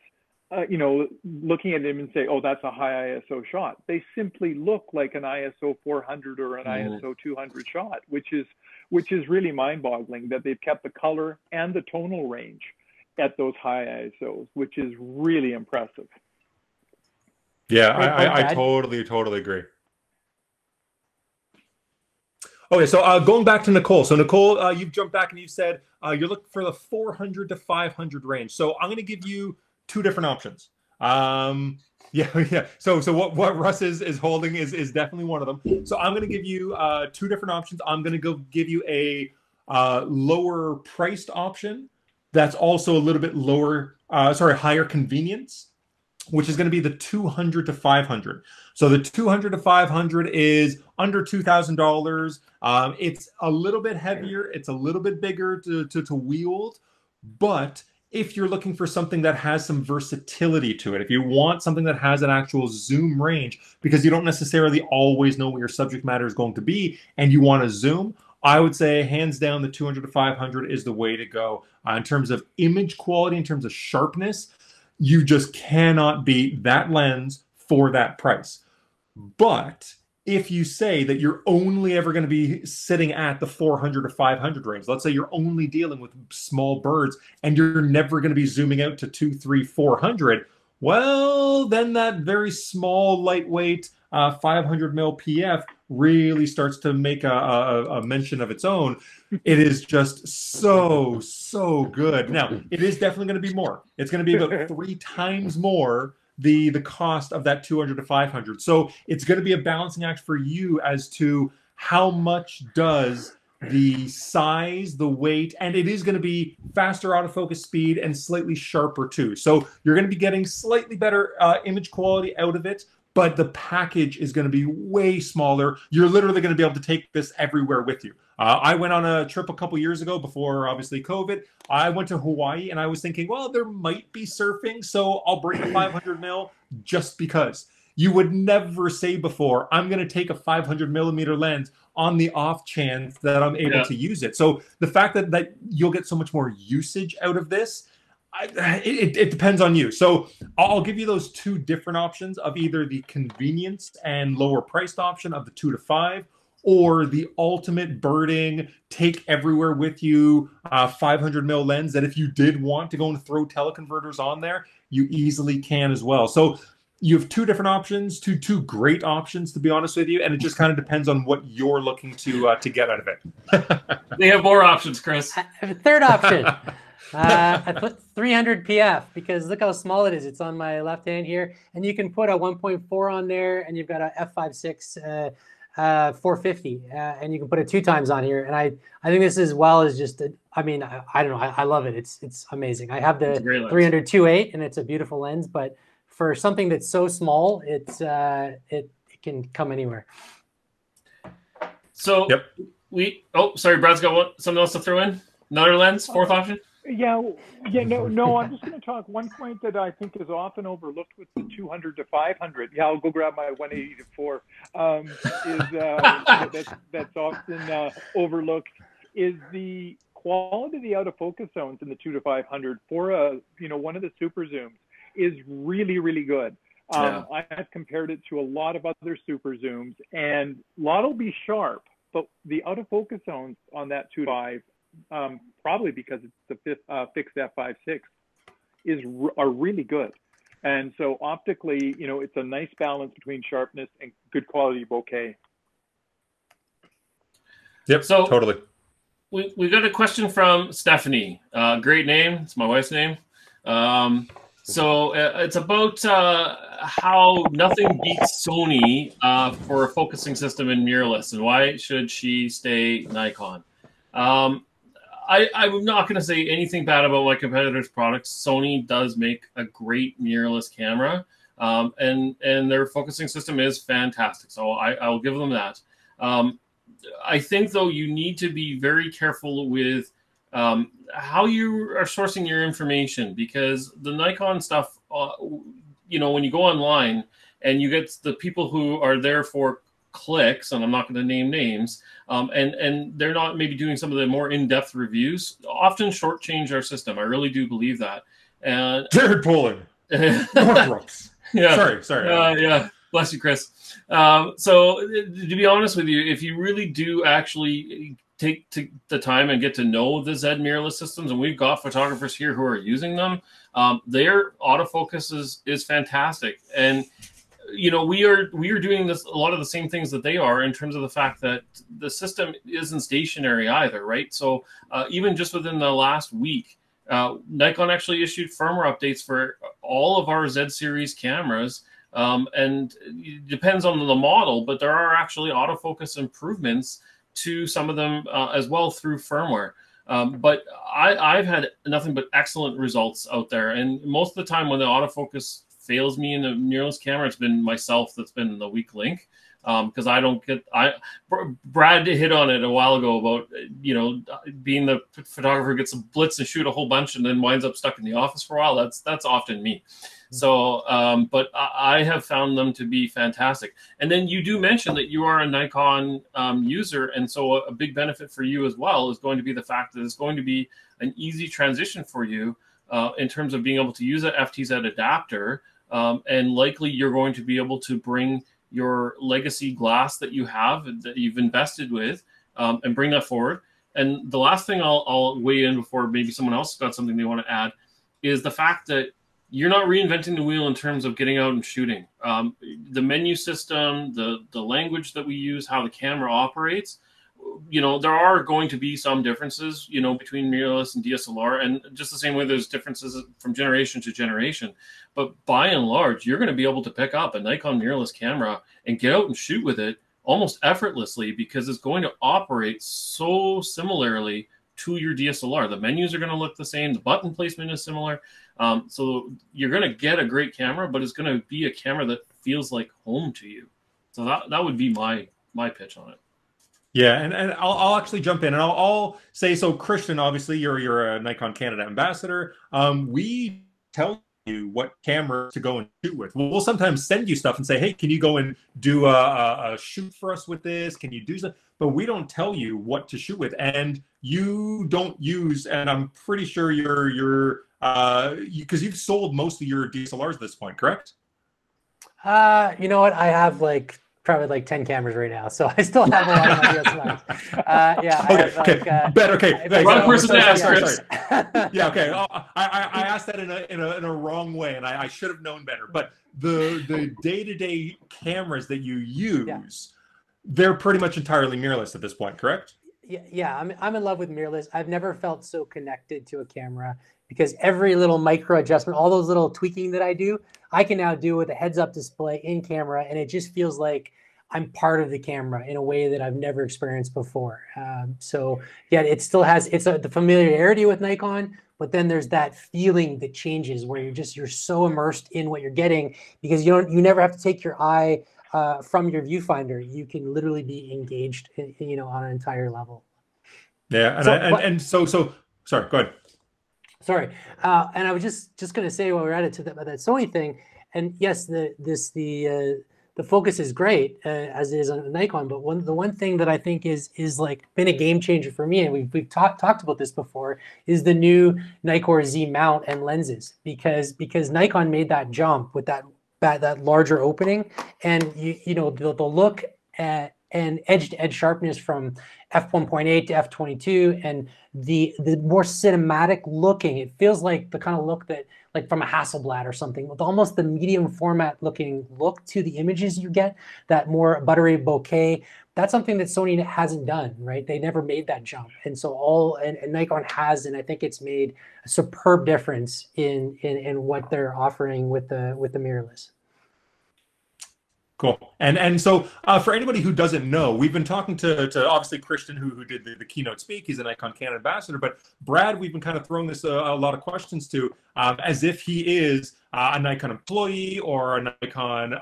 looking at them and say, oh, that's a high ISO shot. They simply look like an ISO 400 or an ISO 200 shot, which is really mind-boggling that they've kept the color and the tonal range at those high ISOs, which is really impressive. Yeah, I totally agree. Okay, so going back to Nicole. So Nicole, you've jumped back and you said you're looking for the 400 to 500 range. So I'm going to give you two different options. So what Russ is holding is definitely one of them. So I'm going to give you two different options. I'm going to give you a lower priced option that's also a little bit higher convenience. which is going to be the 200 to 500. So the 200 to 500 is under $2,000. It's a little bit heavier. It's a little bit bigger to wield. But if you're looking for something that has some versatility to it, if you want something that has an actual zoom range, because you don't necessarily always know what your subject matter is going to be, and you want to zoom, I would say hands down the 200 to 500 is the way to go. In terms of image quality, in terms of sharpness, you just cannot beat that lens for that price. But if you say that you're only ever going to be sitting at the 400 to 500 range, let's say you're only dealing with small birds and you're never going to be zooming out to 2, 3, 400, well, then that very small, lightweight 500 mil PF really starts to make a mention of its own. It is just so good. Now, it is definitely going to be more. It's going to be about 3 times more the cost of that 200 to 500. So it's going to be a balancing act for you as to how much does the size, the weight, and it is going to be faster autofocus speed and slightly sharper too. So you're going to be getting slightly better image quality out of it, but the package is going to be way smaller. You're literally going to be able to take this everywhere with you. I went on a trip a couple years ago before, obviously, COVID. I went to Hawaii, and I was thinking, well, there might be surfing, so I'll bring a 500 mil just because. You would never say before, I'm going to take a 500 millimeter lens on the off chance that I'm able to use it. So the fact that you'll get so much more usage out of this, it depends on you. So I'll give you those 2 different options of either the convenience and lower priced option of the 2 to 5, or the ultimate birding, take everywhere with you 500 mil lens that if you did want to go and throw teleconverters on there, you easily can as well. So you have 2 different options, two great options, to be honest with you, and it just kind of depends on what you're looking to get out of it. They have more options, Chris. I have a third option. I put 300 PF because look how small it is. It's on my left hand here, and you can put a 1.4 on there, and you've got a f5.6 450, and you can put it 2 times on here. And I think this as well is just, I mean, I don't know, I love it. It's amazing. I have the 300 2.8, and it's a beautiful lens, but for something that's so small, it can come anywhere. So sorry, Brad's got something else to throw in. Another lens, 4th option. No. I'm just going to talk one point that I think is often overlooked with the 200 to 500. Yeah, I'll go grab my 180 to 4. That's often overlooked is the quality of the out of focus zones in the 2 to 500 for one of the super zooms is really, really good. I have compared it to a lot of other super zooms, and a lot will be sharp, but the out of focus zones on that 2 to 5, probably because it's the fixed f5.6, are really good. And so optically, it's a nice balance between sharpness and good quality bokeh. Yep, so totally. We got a question from Stephanie. Great name. It's my wife's name. So it's about how nothing beats Sony for a focusing system in mirrorless, and why should she stay Nikon? I'm not going to say anything bad about my competitors' products. Sony does make a great mirrorless camera, and their focusing system is fantastic. So I'll give them that. I think, though, you need to be very careful with how you are sourcing your information, because the Nikon stuff, when you go online and you get the people who are there for clicks, and I'm not going to name names, and they're not maybe doing some of the more in-depth reviews, often shortchange our system. I really do believe that. And Jared Poland. Northrup's. Yeah. Sorry. Yeah. Bless you, Chris. So to be honest with you, if you really do actually take the time and get to know the Z mirrorless systems, and we've got photographers here who are using them, their autofocus is fantastic. And we are doing this, a lot of the same things that they are, in terms of the fact that the system isn't stationary either, right? So even just within the last week, Nikon actually issued firmware updates for all of our Z series cameras. And it depends on the model, but there are actually autofocus improvements to some of them as well through firmware. But I've had nothing but excellent results out there. And most of the time when the autofocus fails me in a mirrorless camera, it's been myself that's been the weak link. Because I don't get, Brad hit on it a while ago about, you know, being the photographer who gets a blitz and shoot a whole bunch and then winds up stuck in the office for a while. That's often me. So, but I have found them to be fantastic. And then you do mention that you are a Nikon user, and so a big benefit for you as well is going to be the fact that it's going to be an easy transition for you in terms of being able to use an FTZ adapter, and likely you're going to be able to bring your legacy glass that you have, that you've invested with, and bring that forward. And the last thing I'll weigh in before maybe someone else got something they want to add is the fact that you're not reinventing the wheel in terms of getting out and shooting. The menu system, the language that we use, how the camera operates, you know, there are going to be some differences, you know, between mirrorless and DSLR, and just the same way there's differences from generation to generation. But by and large, you're going to be able to pick up a Nikon mirrorless camera and get out and shoot with it almost effortlessly, because it's going to operate so similarly to your DSLR. The menus are going to look the same. The button placement is similar. So you're going to get a great camera, but it's going to be a camera that feels like home to you. So that would be my pitch on it. Yeah, and I'll actually jump in, and I'll say, so Christian, obviously you're a Nikon Canada ambassador. We tell you what camera to go and shoot with. We'll sometimes send you stuff and say, hey, can you go and do a shoot for us with this? Can you do something? But we don't tell you what to shoot with, and you don't use. And I'm pretty sure you're because you've sold most of your DSLRs at this point, correct? You know what? I have probably like 10 cameras right now, so I still have a lot of my DSLRs. Yeah. Okay. Better. Okay. Wrong person to ask, Chris. Yeah. Okay. I asked that in a wrong way, and I should have known better. But the day-to-day cameras that you use, they're pretty much entirely mirrorless at this point, correct? Yeah. I'm in love with mirrorless. I've never felt so connected to a camera, because every little micro adjustment, all those little tweaking that I do, I can now do with a heads-up display in camera, and it just feels like I'm part of the camera in a way that I've never experienced before. So yeah, it still has the familiarity with Nikon, but then there's that feeling that changes where you're so immersed in what you're getting, because you never have to take your eye from your viewfinder. You can literally be engaged, on an entire level. Yeah, so sorry, go ahead. Sorry, and I was just going to say, while we're at it, to that Sony thing, and yes, the focus is great as it is on Nikon, but the one thing that I think is like been a game changer for me, and we've talked about this before, is the new Nikkor Z mount and lenses, because Nikon made that jump with that larger opening, and the look at and edge-to-edge sharpness from f1.8 to f22, and the more cinematic looking, it feels like the kind of look that, like from a Hasselblad or something, with almost the medium format looking look to the images you get, that more buttery bokeh. That's something that Sony hasn't done, right? They never made that jump. And so and Nikon has, and I think it's made a superb difference in what they're offering with the mirrorless. Cool. And so for anybody who doesn't know, we've been talking to obviously Christian, who did the keynote speak. He's a Nikon Canada ambassador. But Brad, we've been kind of throwing this a lot of questions to, as if he is a Nikon employee or a Nikon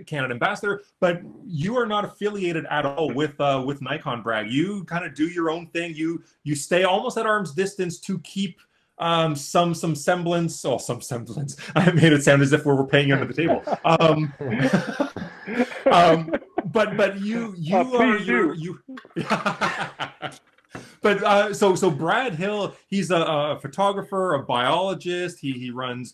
Canada ambassador. But you are not affiliated at all with Nikon, Brad. You kind of do your own thing. You stay almost at arm's distance to keep some semblance. I made it sound as if we're paying under the table. But you But so Brad Hill, he's a photographer, a biologist. He runs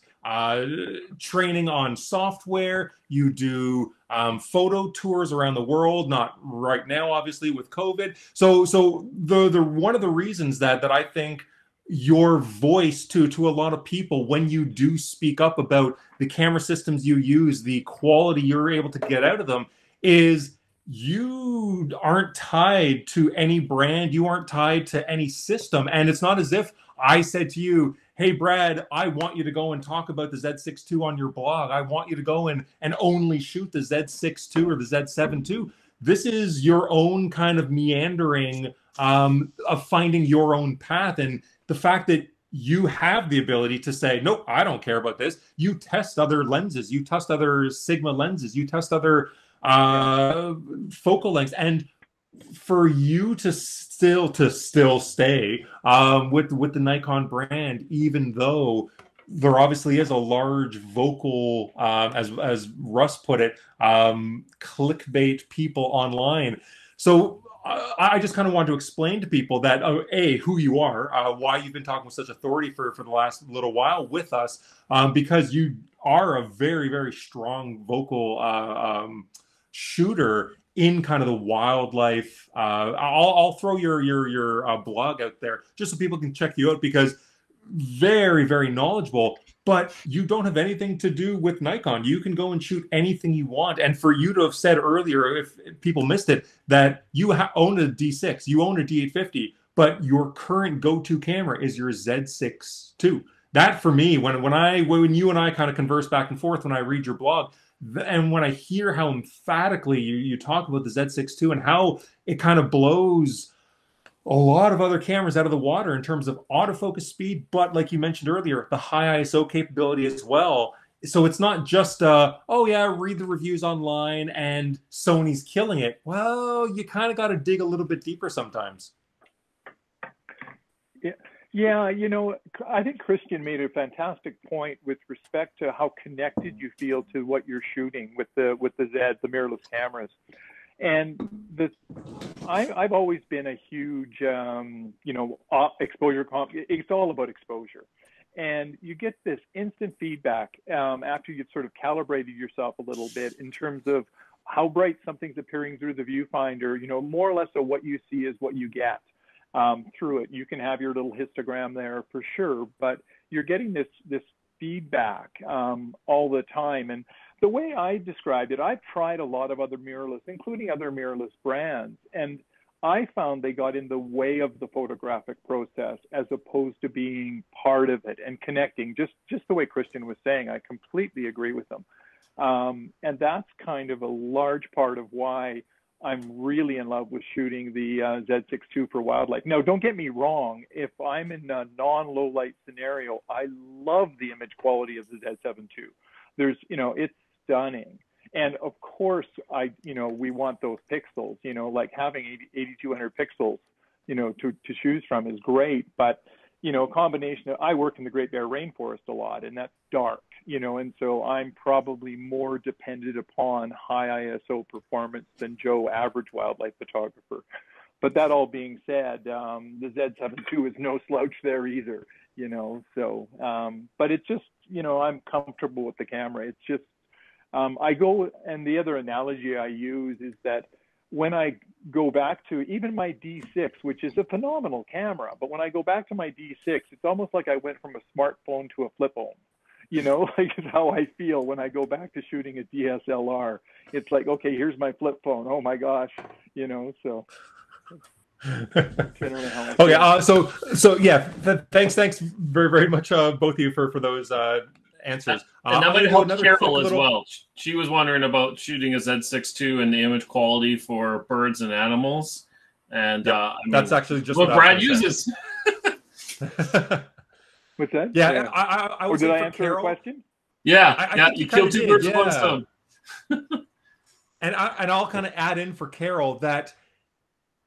training on software. You do photo tours around the world. Not right now, obviously, with COVID. So the one of the reasons that I think your voice to a lot of people, when you do speak up about the camera systems you use, the quality you're able to get out of them, is you aren't tied to any brand, you aren't tied to any system. And it's not as if I said to you, hey Brad, I want you to go and talk about the Z6 II on your blog. I want you to go and only shoot the Z6 II or the Z7 II. This is your own kind of meandering of finding your own path. And the fact that you have the ability to say, nope, I don't care about this. You test other lenses, you test other Sigma lenses, you test other focal lengths, and for you to still stay with the Nikon brand, even though there obviously is a large vocal, as Russ put it, clickbait people online. So I just kind of want to explain to people that A, who you are, why you've been talking with such authority for the last little while with us, because you are a very, very strong vocal shooter in kind of the wildlife. I'll throw your blog out there just so people can check you out, because very, very knowledgeable, but you don't have anything to do with Nikon. You can go and shoot anything you want. And for you to have said earlier, if people missed it, that you own a D6, you own a D850, but your current go-to camera is your Z6 II. That for me, when you and I kind of converse back and forth, when I read your blog, and when I hear how emphatically you talk about the Z6 II and how it kind of blows a lot of other cameras out of the water in terms of autofocus speed, but like you mentioned earlier, the high ISO capability as well. So it's not just, oh yeah, read the reviews online and Sony's killing it. Well, you kind of got to dig a little bit deeper sometimes. Yeah, you know, I think Christian made a fantastic point with respect to how connected you feel to what you're shooting with the Zed, the mirrorless cameras. And I've always been a huge, you know, exposure. It's all about exposure. And you get this instant feedback after you've sort of calibrated yourself a little bit in terms of how bright something's appearing through the viewfinder. You know, more or less of what you see is what you get through it. You can have your little histogram there for sure, but you're getting this feedback all the time. And the way I described it, I've tried a lot of other mirrorless, including other mirrorless brands, and I found they got in the way of the photographic process as opposed to being part of it and connecting, just the way Christian was saying. I completely agree with them. And that's kind of a large part of why I'm really in love with shooting the Z6 II for wildlife. Now, don't get me wrong. If I'm in a non-low light scenario, I love the image quality of the Z7 II. There's, you know, it's stunning. And of course, we want those pixels, you know, like having 8,200 pixels, you know, to choose from is great. But, you know, a combination of, I work in the Great Bear Rainforest a lot, and that's dark, you know, and so I'm probably more dependent upon high ISO performance than Joe, average wildlife photographer. But that all being said, the Z7 II is no slouch there either, you know, so, but it's just, you know, I'm comfortable with the camera. It's just, I go, and the other analogy I use is that when I go back to even my D6, which is a phenomenal camera, but when I go back to my D6, it's almost like I went from a smartphone to a flip phone. You know, like it's how I feel when I go back to shooting a DSLR. It's like, okay, here's my flip phone. Oh my gosh, you know, so. Okay, so yeah, thanks very, very much, both of you for those answers. And that might help Carol as well. She was wondering about shooting a Z6 II and the image quality for birds and animals. And I mean, that's actually just what Brad uses. What's that? Yeah, I did I answer your question? Yeah, I you killed two birds with one stone. And I'll kind of add in for Carol that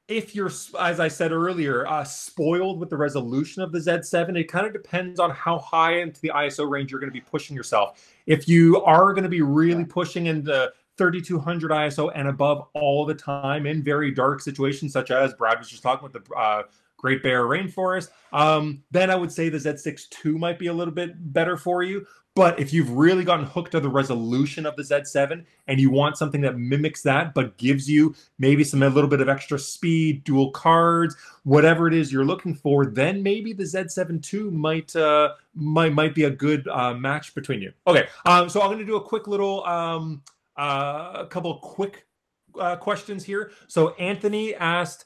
if you're, as I said earlier, spoiled with the resolution of the Z7, it kind of depends on how high into the ISO range you're going to be pushing yourself. If you are going to be really pushing into 3200 ISO and above all the time in very dark situations, such as Brad was just talking about the Great Bear Rainforest, then I would say the Z6 II might be a little bit better for you. But if you've really gotten hooked to the resolution of the Z7 and you want something that mimics that, but gives you maybe a little bit of extra speed, dual cards, whatever it is you're looking for, then maybe the Z7 II might be a good match between you. Okay, so I'm going to do a quick little, a couple of quick questions here. So Anthony asked,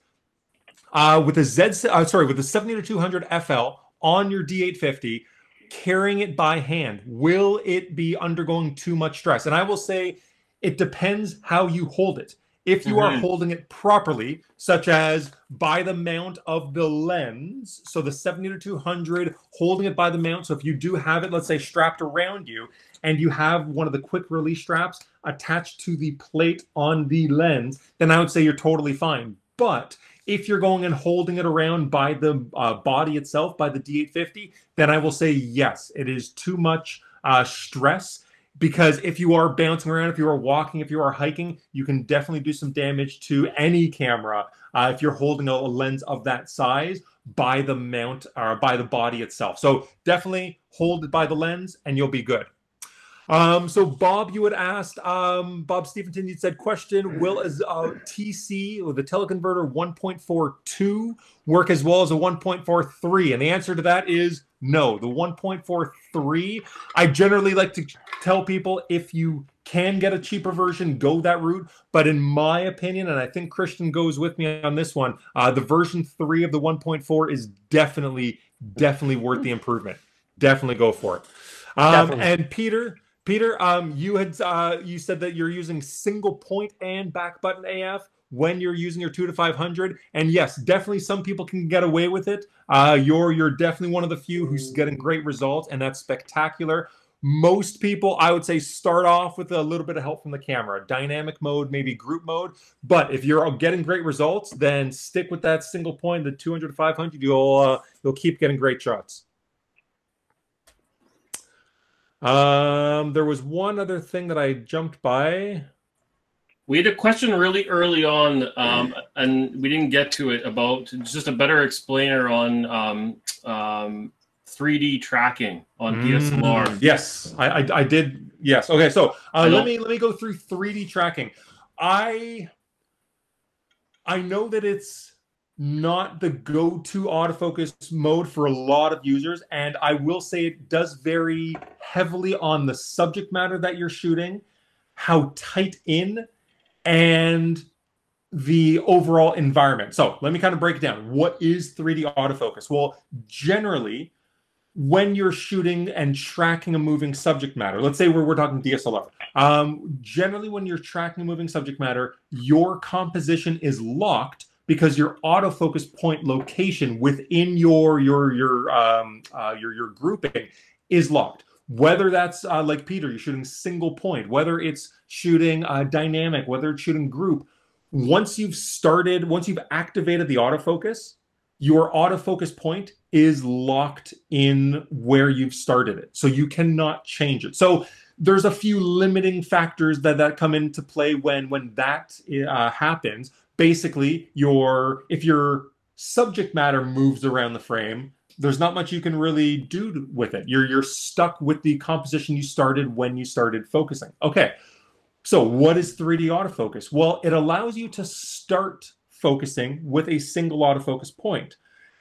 with the 70-200 FL on your D850, carrying it by hand, will it be undergoing too much stress? And I will say it depends how you hold it. If you are holding it properly, such as by the mount of the lens, so the 70-200, holding it by the mount. So if you do have it, let's say, strapped around you, and you have one of the quick release straps attached to the plate on the lens, then I would say you're totally fine. But if you're going and holding it around by the body itself, by the D850, then I will say yes, it is too much stress. Because if you are bouncing around, if you are walking, if you are hiking, you can definitely do some damage to any camera if you're holding a lens of that size by the mount or by the body itself. So definitely hold it by the lens and you'll be good. So Bob, you had asked, Bob Stevenson, you said, question, will a TC, or the teleconverter 1.42 work as well as a 1.43? And the answer to that is no. The 1.43, I generally like to tell people, if you can get a cheaper version, go that route. But in my opinion, and I think Christian goes with me on this one, the version 3 of the 1.4 is definitely worth the improvement. Definitely go for it. And Peter, you said that you're using single point and back button AF when you're using your 2-500, and yes, definitely some people can get away with it. You're definitely one of the few who's getting great results, and that's spectacular. Most people, I would say, start off with a little bit of help from the camera, dynamic mode, maybe group mode. But if you're getting great results, then stick with that single point, the 200-500. You'll keep getting great shots. There was one other thing that I jumped by. We had a question really early on, and we didn't get to it, about just a better explainer on 3D tracking on DSLR. Yes, I did. Yes. Okay. So let me go through 3D tracking. I know that it's not the go-to autofocus mode for a lot of users, and I will say it does vary heavily on the subject matter that you're shooting, how tight in, and the overall environment. So let me kind of break it down. What is 3D autofocus? Well, generally, when you're shooting and tracking a moving subject matter, let's say we're talking DSLR, generally when you're tracking a moving subject matter, your composition is locked because your autofocus point location within your grouping is locked. Whether that's like Peter, you're shooting single point, whether it's shooting dynamic, whether it's shooting group, once you've activated the autofocus, your autofocus point is locked in where you've started it. So you cannot change it. So there's a few limiting factors that come into play when that happens. Basically, if your subject matter moves around the frame, there's not much you can really do with it. You're stuck with the composition you started when you started focusing. Okay, so what is 3D autofocus? Well, it allows you to start focusing with a single autofocus point.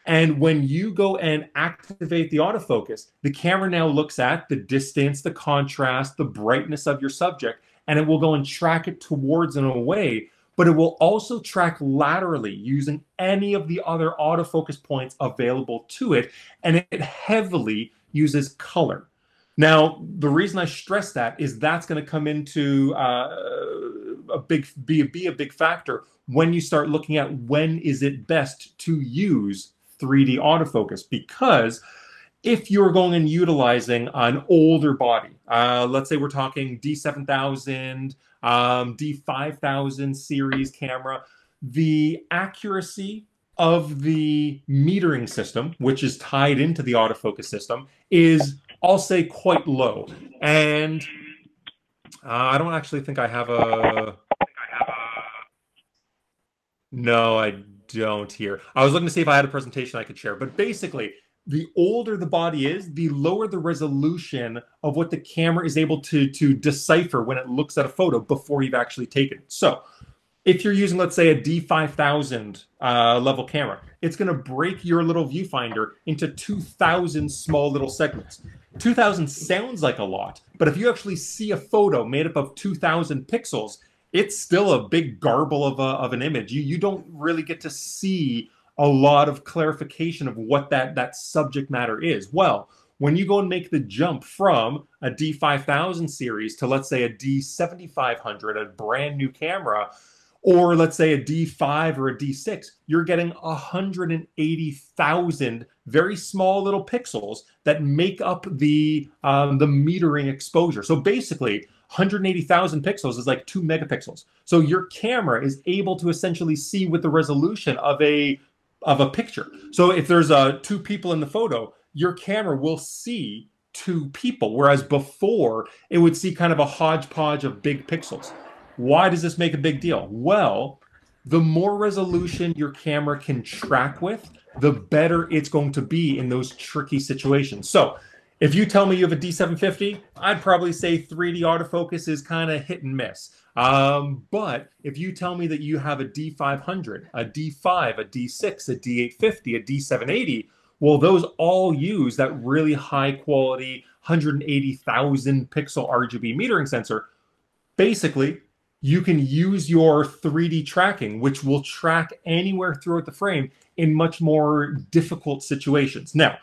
And when you go and activate the autofocus, the camera now looks at the distance, the contrast, the brightness of your subject, and it will go and track it towards and away. But it will also track laterally using any of the other autofocus points available to it, and it heavily uses color. Now, the reason I stress that is that's going to come into be a big factor when you start looking at when is it best to use 3D autofocus, because if you're going and utilizing an older body, let's say we're talking D7000, D5000 series camera, the accuracy of the metering system, which is tied into the autofocus system, is, I'll say, quite low. And I don't actually think I have a... No, I don't here. I was looking to see if I had a presentation I could share, but basically, the older the body is, the lower the resolution of what the camera is able to decipher when it looks at a photo before you've actually taken it. So if you're using, let's say, a D5000 level camera, it's going to break your little viewfinder into 2,000 small little segments. 2,000 sounds like a lot, but if you actually see a photo made up of 2,000 pixels, it's still a big garble of an image. You don't really get to see a lot of clarification of what that subject matter is. Well, when you go and make the jump from a D5000 series to, let's say, a D7500, a brand new camera, Or let's say a D5 or a D6, you're getting 180,000 very small little pixels that make up the metering exposure. So basically, 180,000 pixels is like 2 megapixels. So your camera is able to essentially see with the resolution of a picture. So if there's 2 people in the photo, your camera will see 2 people, whereas before it would see kind of a hodgepodge of big pixels. Why does this make a big deal? Well, the more resolution your camera can track with, the better it's going to be in those tricky situations. So if you tell me you have a D750, I'd probably say 3D autofocus is kind of hit and miss. But if you tell me that you have a D500, a D5, a D6, a D850, a D780, well, those all use that really high quality 180,000 pixel RGB metering sensor. Basically, you can use your 3D tracking, which will track anywhere throughout the frame in much more difficult situations. Now,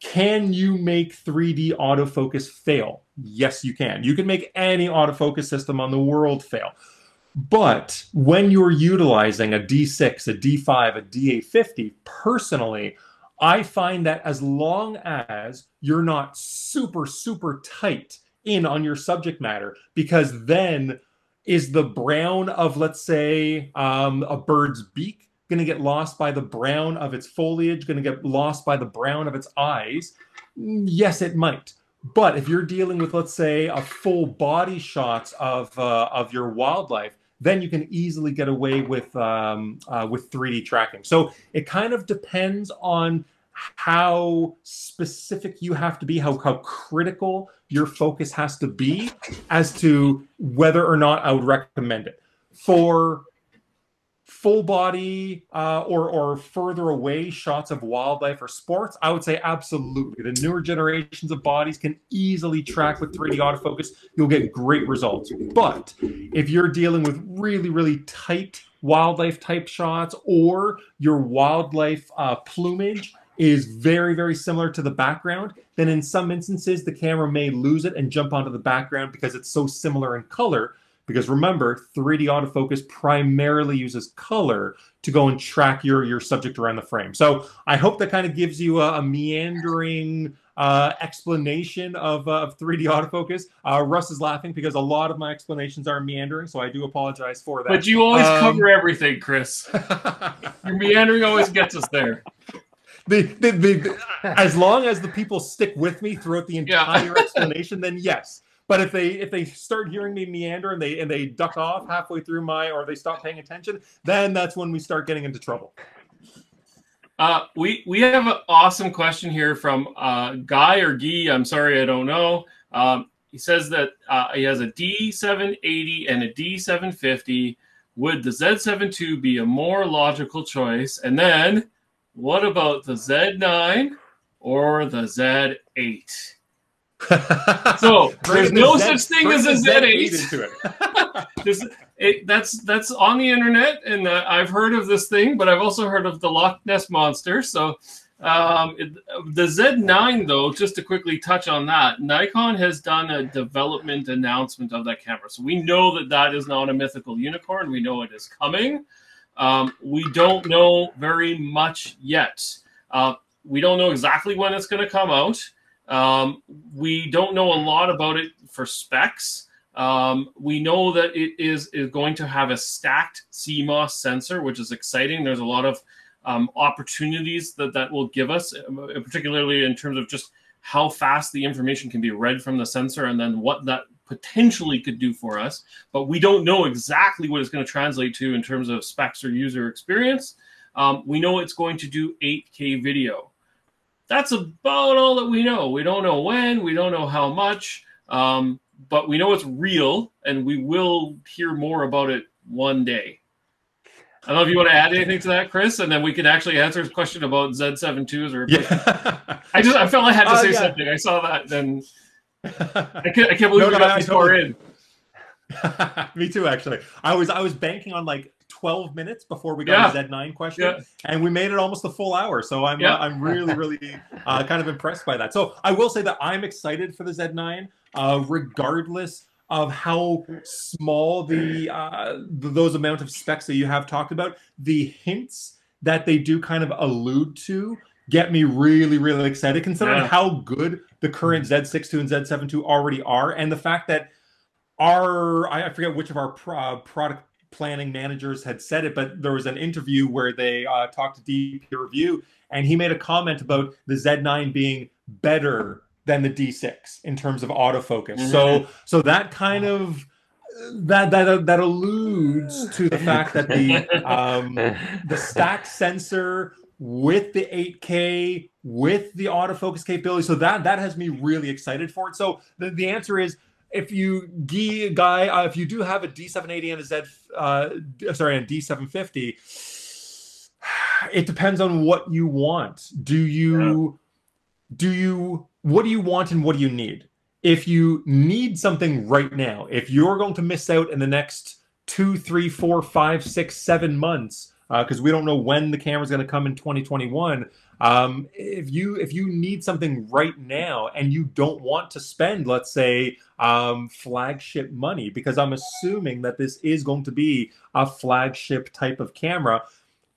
can you make 3D autofocus fail? Yes, you can. You can make any autofocus system on the world fail. But when you're utilizing a D6, a D5, a D850, personally, I find that as long as you're not super, super tight in on your subject matter, because then is the brown of, let's say, a bird's beak going to get lost by the brown of its foliage, going to get lost by the brown of its eyes? Yes, it might. But if you're dealing with, let's say, a full body shots of your wildlife, then you can easily get away with 3D tracking. So it kind of depends on how specific you have to be, how critical your focus has to be as to whether or not I would recommend it. For full body or further away shots of wildlife or sports, I would say absolutely. The newer generations of bodies can easily track with 3D autofocus. You'll get great results. But if you're dealing with really, really tight wildlife type shots, or your wildlife plumage is very, very similar to the background, then in some instances, the camera may lose it and jump onto the background because it's so similar in color. Because remember, 3D autofocus primarily uses color to go and track your subject around the frame. So I hope that kind of gives you a meandering explanation of 3D autofocus. Russ is laughing because a lot of my explanations are meandering, so I do apologize for that. But you always cover everything, Chris. Your meandering always gets us there. As long as the people stick with me throughout the entire explanation, then yes. But if they start hearing me meander and they duck off halfway through or they stop paying attention, then that's when we start getting into trouble. We have an awesome question here from Guy or Guy. I'm sorry, I don't know. He says that he has a D780 and a D750. Would the Z7 II be a more logical choice? And then, what about the Z9 or the Z8? So there's no such thing as a Z8. That's on the internet, and I've heard of this thing, but I've also heard of the Loch Ness Monster. So the Z9, though, just to quickly touch on that, Nikon has done a development announcement of that camera. So we know that that is not a mythical unicorn. We know it is coming. We don't know very much yet. We don't know exactly when it's going to come out. We don't know a lot about it for specs. We know that it is going to have a stacked CMOS sensor, which is exciting. There's a lot of opportunities that will give us, particularly in terms of just how fast the information can be read from the sensor and then what that potentially could do for us. But we don't know exactly what it's going to translate to in terms of specs or user experience. We know it's going to do 8K video. That's about all that we know. We don't know when, we don't know how much, but we know it's real, and we will hear more about it one day. I don't know if you want to add anything to that, Chris, and then we can actually answer his question about Z7 IIs. Or I felt I had to say something. I saw that, then I can't believe we got this far in. Me too, actually. I was banking on like 12 minutes before we got a Z9 question, and we made it almost a full hour. So I'm really kind of impressed by that. So I will say that I'm excited for the Z9, regardless of how small those amount of specs that you have talked about, the hints that they do kind of allude to get me really, really excited, considering how good the current Z6 II and Z7 II already are, and the fact that I forget which of our product planning managers had said it, but there was an interview where they talked to DP Review, and he made a comment about the Z9 being better than the D6 in terms of autofocus. So that kind of that alludes to the fact that the stack sensor with the 8K with the autofocus capability, so that has me really excited for it. So the answer is, if you if you do have a D780 and a a D750, it depends on what you want. What do you want and what do you need? If you need something right now, if you're going to miss out in the next 2, 3, 4, 5, 6, 7 months, because we don't know when the camera's going to come in 2021. If you need something right now and you don't want to spend, let's say, flagship money, because I'm assuming that this is going to be a flagship type of camera.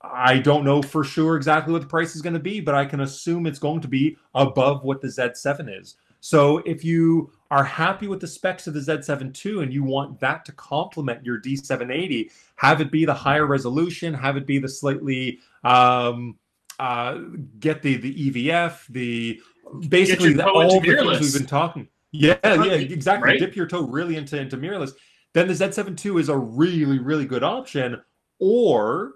I don't know for sure exactly what the price is going to be, but I can assume it's going to be above what the Z7 is. So if you are happy with the specs of the Z7 II and you want that to complement your D780, have it be the higher resolution, have it be the slightly get the EVF, basically all the things we've been talking. Yeah, exactly. Right? Dip your toe really into mirrorless. Then the Z7 II is a really, really good option. Or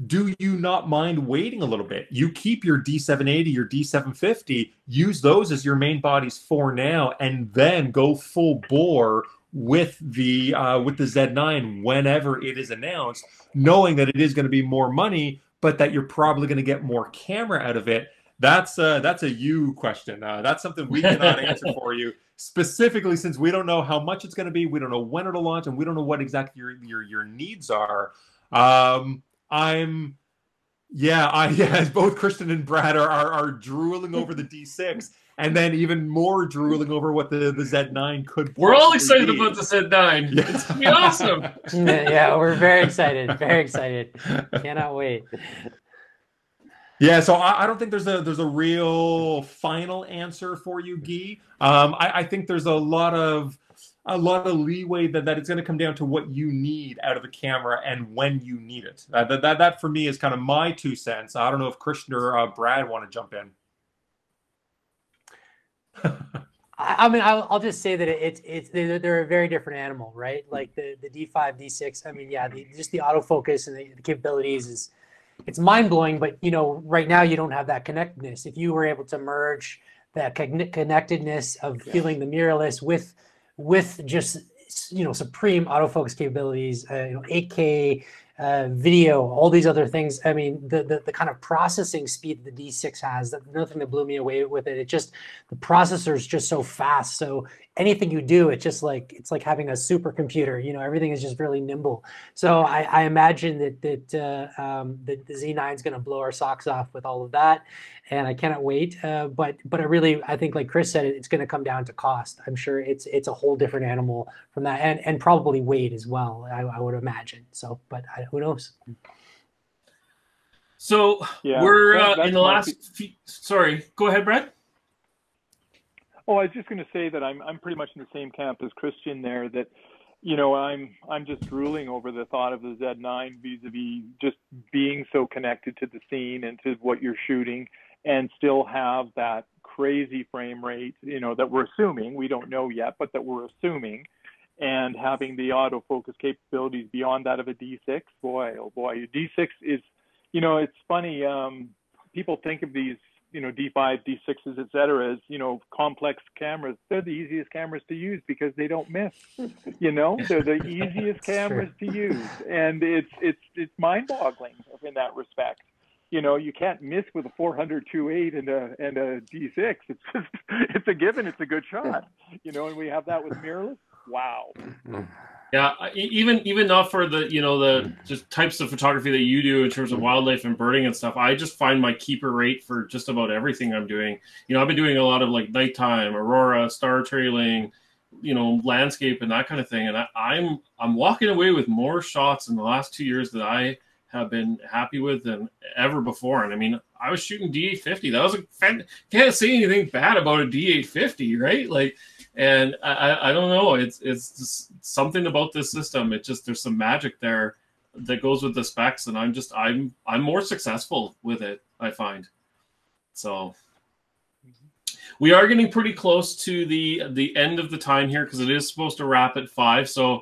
do you not mind waiting a little bit? You keep your D780, your D750, use those as your main bodies for now, and then go full bore with the Z9 whenever it is announced, knowing that it is going to be more money, but that you're probably going to get more camera out of it. That's a you question. That's something we cannot answer for you specifically, since we don't know how much it's going to be, we don't know when it'll launch, and we don't know what exactly your needs are. As both Christian and Brad are drooling over the D6, and then even more drooling over what the Z9 could. We're all excited about the Z9. Yeah. It's gonna be awesome. Yeah, we're very excited. Very excited. Cannot wait. Yeah, so I don't think there's a real final answer for you, Guy. I think there's a lot of leeway that it's going to come down to what you need out of the camera and when you need it. That for me is kind of my 2 cents. I don't know if Christian or Brad want to jump in. I mean, I'll just say that they're a very different animal, right? Like the D5, D6. I mean, yeah, just the autofocus and the capabilities it's mind blowing. But right now you don't have that connectedness. If you were able to merge that connectedness of feeling the mirrorless with just supreme autofocus capabilities, 8K video, all these other things. I mean, the kind of processing speed that the D6 has, nothing that blew me away with it. It just, the processor is just so fast. So anything you do, it's like having a supercomputer. Everything is just really nimble. So I imagine that the Z9 is going to blow our socks off with all of that, and I cannot wait. But I think, like Chris said, it's going to come down to cost. I'm sure it's a whole different animal from that, and probably weight as well. I would imagine. So, but who knows? So we're in the last. Sorry, go ahead, Brad. Oh, I was just going to say that I'm pretty much in the same camp as Christian there. That I'm just drooling over the thought of the Z9 vis-a-vis just being so connected to the scene and to what you're shooting, and still have that crazy frame rate, that we're assuming, we don't know yet, but that we're assuming, and having the autofocus capabilities beyond that of a D6. Boy, oh boy, a D6 is, it's funny. People think of these, D5, D6s, et cetera, as, complex cameras. They're the easiest cameras to use because they don't miss. They're the easiest cameras to use, and it's mind-boggling in that respect. You can't miss with a 400 2.8 and a D6. It's just, it's a given. It's a good shot. And we have that with mirrorless. Wow. Yeah, even not for the just types of photography that you do in terms of wildlife and birding and stuff. I just find my keeper rate for just about everything I'm doing. I've been doing a lot of like nighttime, aurora, star trailing, landscape and that kind of thing. And I'm walking away with more shots in the last 2 years that I have been happy with than ever before. And I mean, I was shooting D850. That was can't say anything bad about a D850, right? Like, and I don't know. It's just something about this system. It just, there's some magic there that goes with the specs, and I'm more successful with it, I find. So we are getting pretty close to the end of the time here, because it is supposed to wrap at 5. So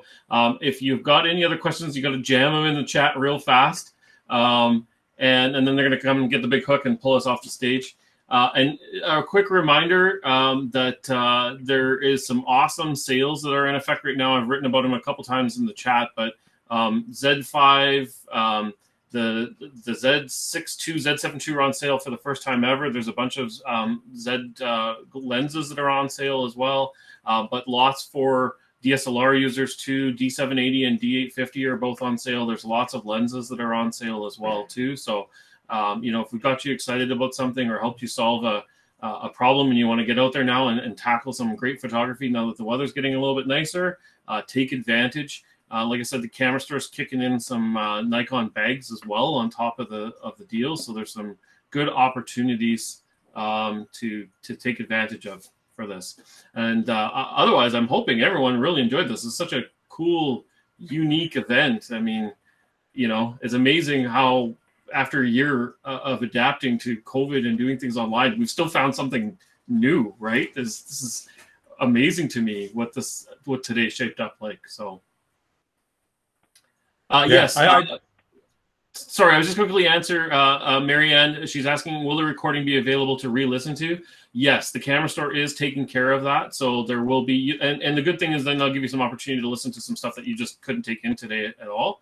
if you've got any other questions, you got to jam them in the chat real fast, and then they're going to come and get the big hook and pull us off the stage. And a quick reminder that there is some awesome sales that are in effect right now. I've written about them a couple times in the chat, but Z5, the Z62, Z72 are on sale for the first time ever. There's a bunch of Z lenses that are on sale as well, but lots for DSLR users too. D780 and D850 are both on sale. There's lots of lenses that are on sale as well too. So, if we've got you excited about something or helped you solve a problem and you want to get out there now and tackle some great photography now that the weather's getting a little bit nicer, take advantage. Like I said, the camera store is kicking in some Nikon bags as well on top of the deal. So there's some good opportunities to take advantage of for this. And otherwise, I'm hoping everyone really enjoyed this. It's such a cool, unique event. I mean, it's amazing how after a year of adapting to COVID and doing things online, we've still found something new, right? This is amazing to me what today shaped up like. So. Yes. Sorry, I was just quickly answer Marianne. She's asking, will the recording be available to re-listen to? Yes, the camera store is taking care of that. So there will be, and the good thing is then they'll give you some opportunity to listen to some stuff that you just couldn't take in today at all,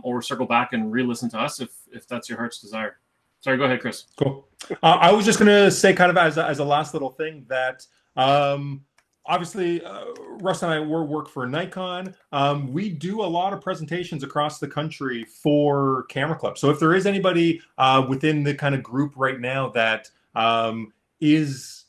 or circle back and re-listen to us if that's your heart's desire. Sorry, go ahead, Chris. Cool. I was just going to say, kind of as a last little thing, that obviously, Russ and I work for Nikon. We do a lot of presentations across the country for Camera Club. So if there is anybody within the kind of group right now that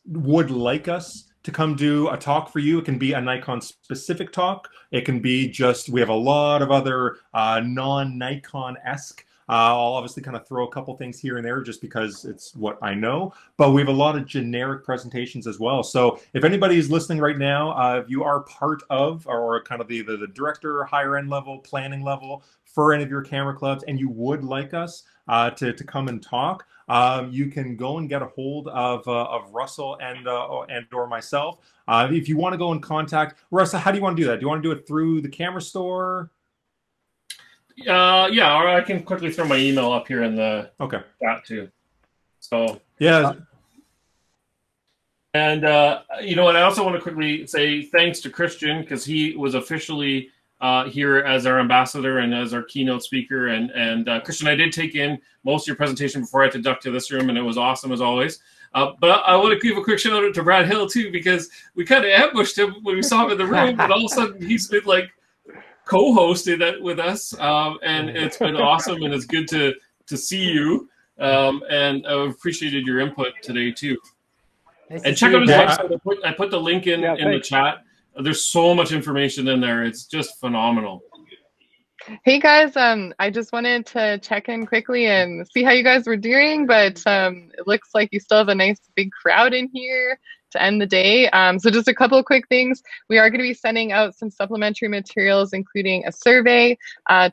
would like us to come do a talk for you, it can be a Nikon specific talk. It can be just, we have a lot of other non-Nikon-esque. I'll obviously kind of throw a couple things here and there just because it's what I know, but we have a lot of generic presentations as well. So if anybody is listening right now, if you are part of or kind of the director, higher end level, planning level for any of your camera clubs, and you would like us to come and talk, you can go and get a hold of Russell and or myself. If you want to go and contact Russell, how do you want to do that? Do you want to do it through the camera store? Yeah, or I can quickly throw my email up here in the chat too. So yeah. And you know what? I also want to quickly say thanks to Christian, because he was officially here as our ambassador and as our keynote speaker. And Christian, I did take in most of your presentation before I had to duck to this room, and it was awesome as always. But I want to give a quick shout out to Brad Hill too, because we kind of ambushed him when we saw him in the room, but all of a sudden he's been like co-hosted it with us, and it's been awesome, and it's good to see you, and I appreciated your input today too. Nice and check out his website. I put the link in the chat. There's so much information in there. It's just phenomenal. Hey guys, I just wanted to check in quickly and see how you guys were doing, but it looks like you still have a nice big crowd in here to end the day. So just a couple of quick things. We are going to be sending out some supplementary materials, including a survey.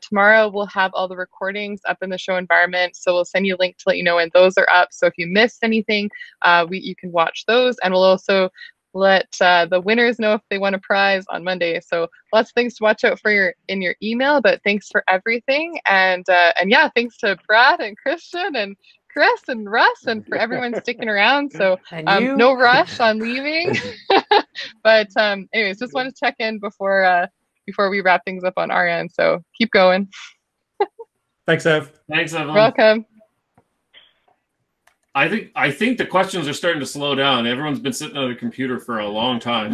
Tomorrow we'll have all the recordings up in the show environment, so we'll send you a link to let you know when those are up. So if you missed anything, you can watch those, and we'll also let the winners know if they won a prize on Monday. So lots of things to watch out for in your email, but thanks for everything. And yeah, thanks to Brad and Christian and Chris and Russ, and for everyone sticking around. So no rush on leaving. But anyways, just want to check in before we wrap things up on our end. So keep going. Thanks, Ev. Thanks, everyone. Welcome. I think the questions are starting to slow down. Everyone's been sitting at a computer for a long time.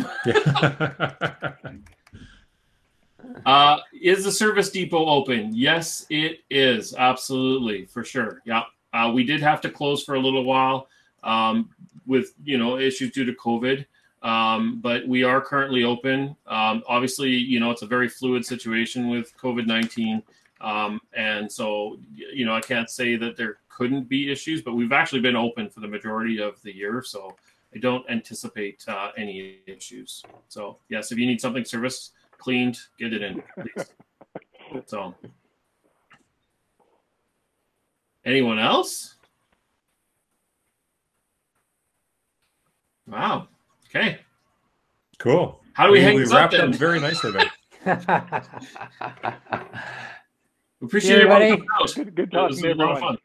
Is the service depot open? Yes, it is. Absolutely, for sure. Yeah. We did have to close for a little while with issues due to COVID. but we are currently open. Obviously, you know, it's a very fluid situation with COVID-19. And so, you know, I can't say that there couldn't be issues, but we've actually been open for the majority of the year. So I don't anticipate any issues. So yes, if you need something serviced, cleaned, get it in, please. So anyone else? Wow. Okay. Cool. How do we hang we this up wrapped then? up very nicely there. Appreciate everybody. Good talking to everyone.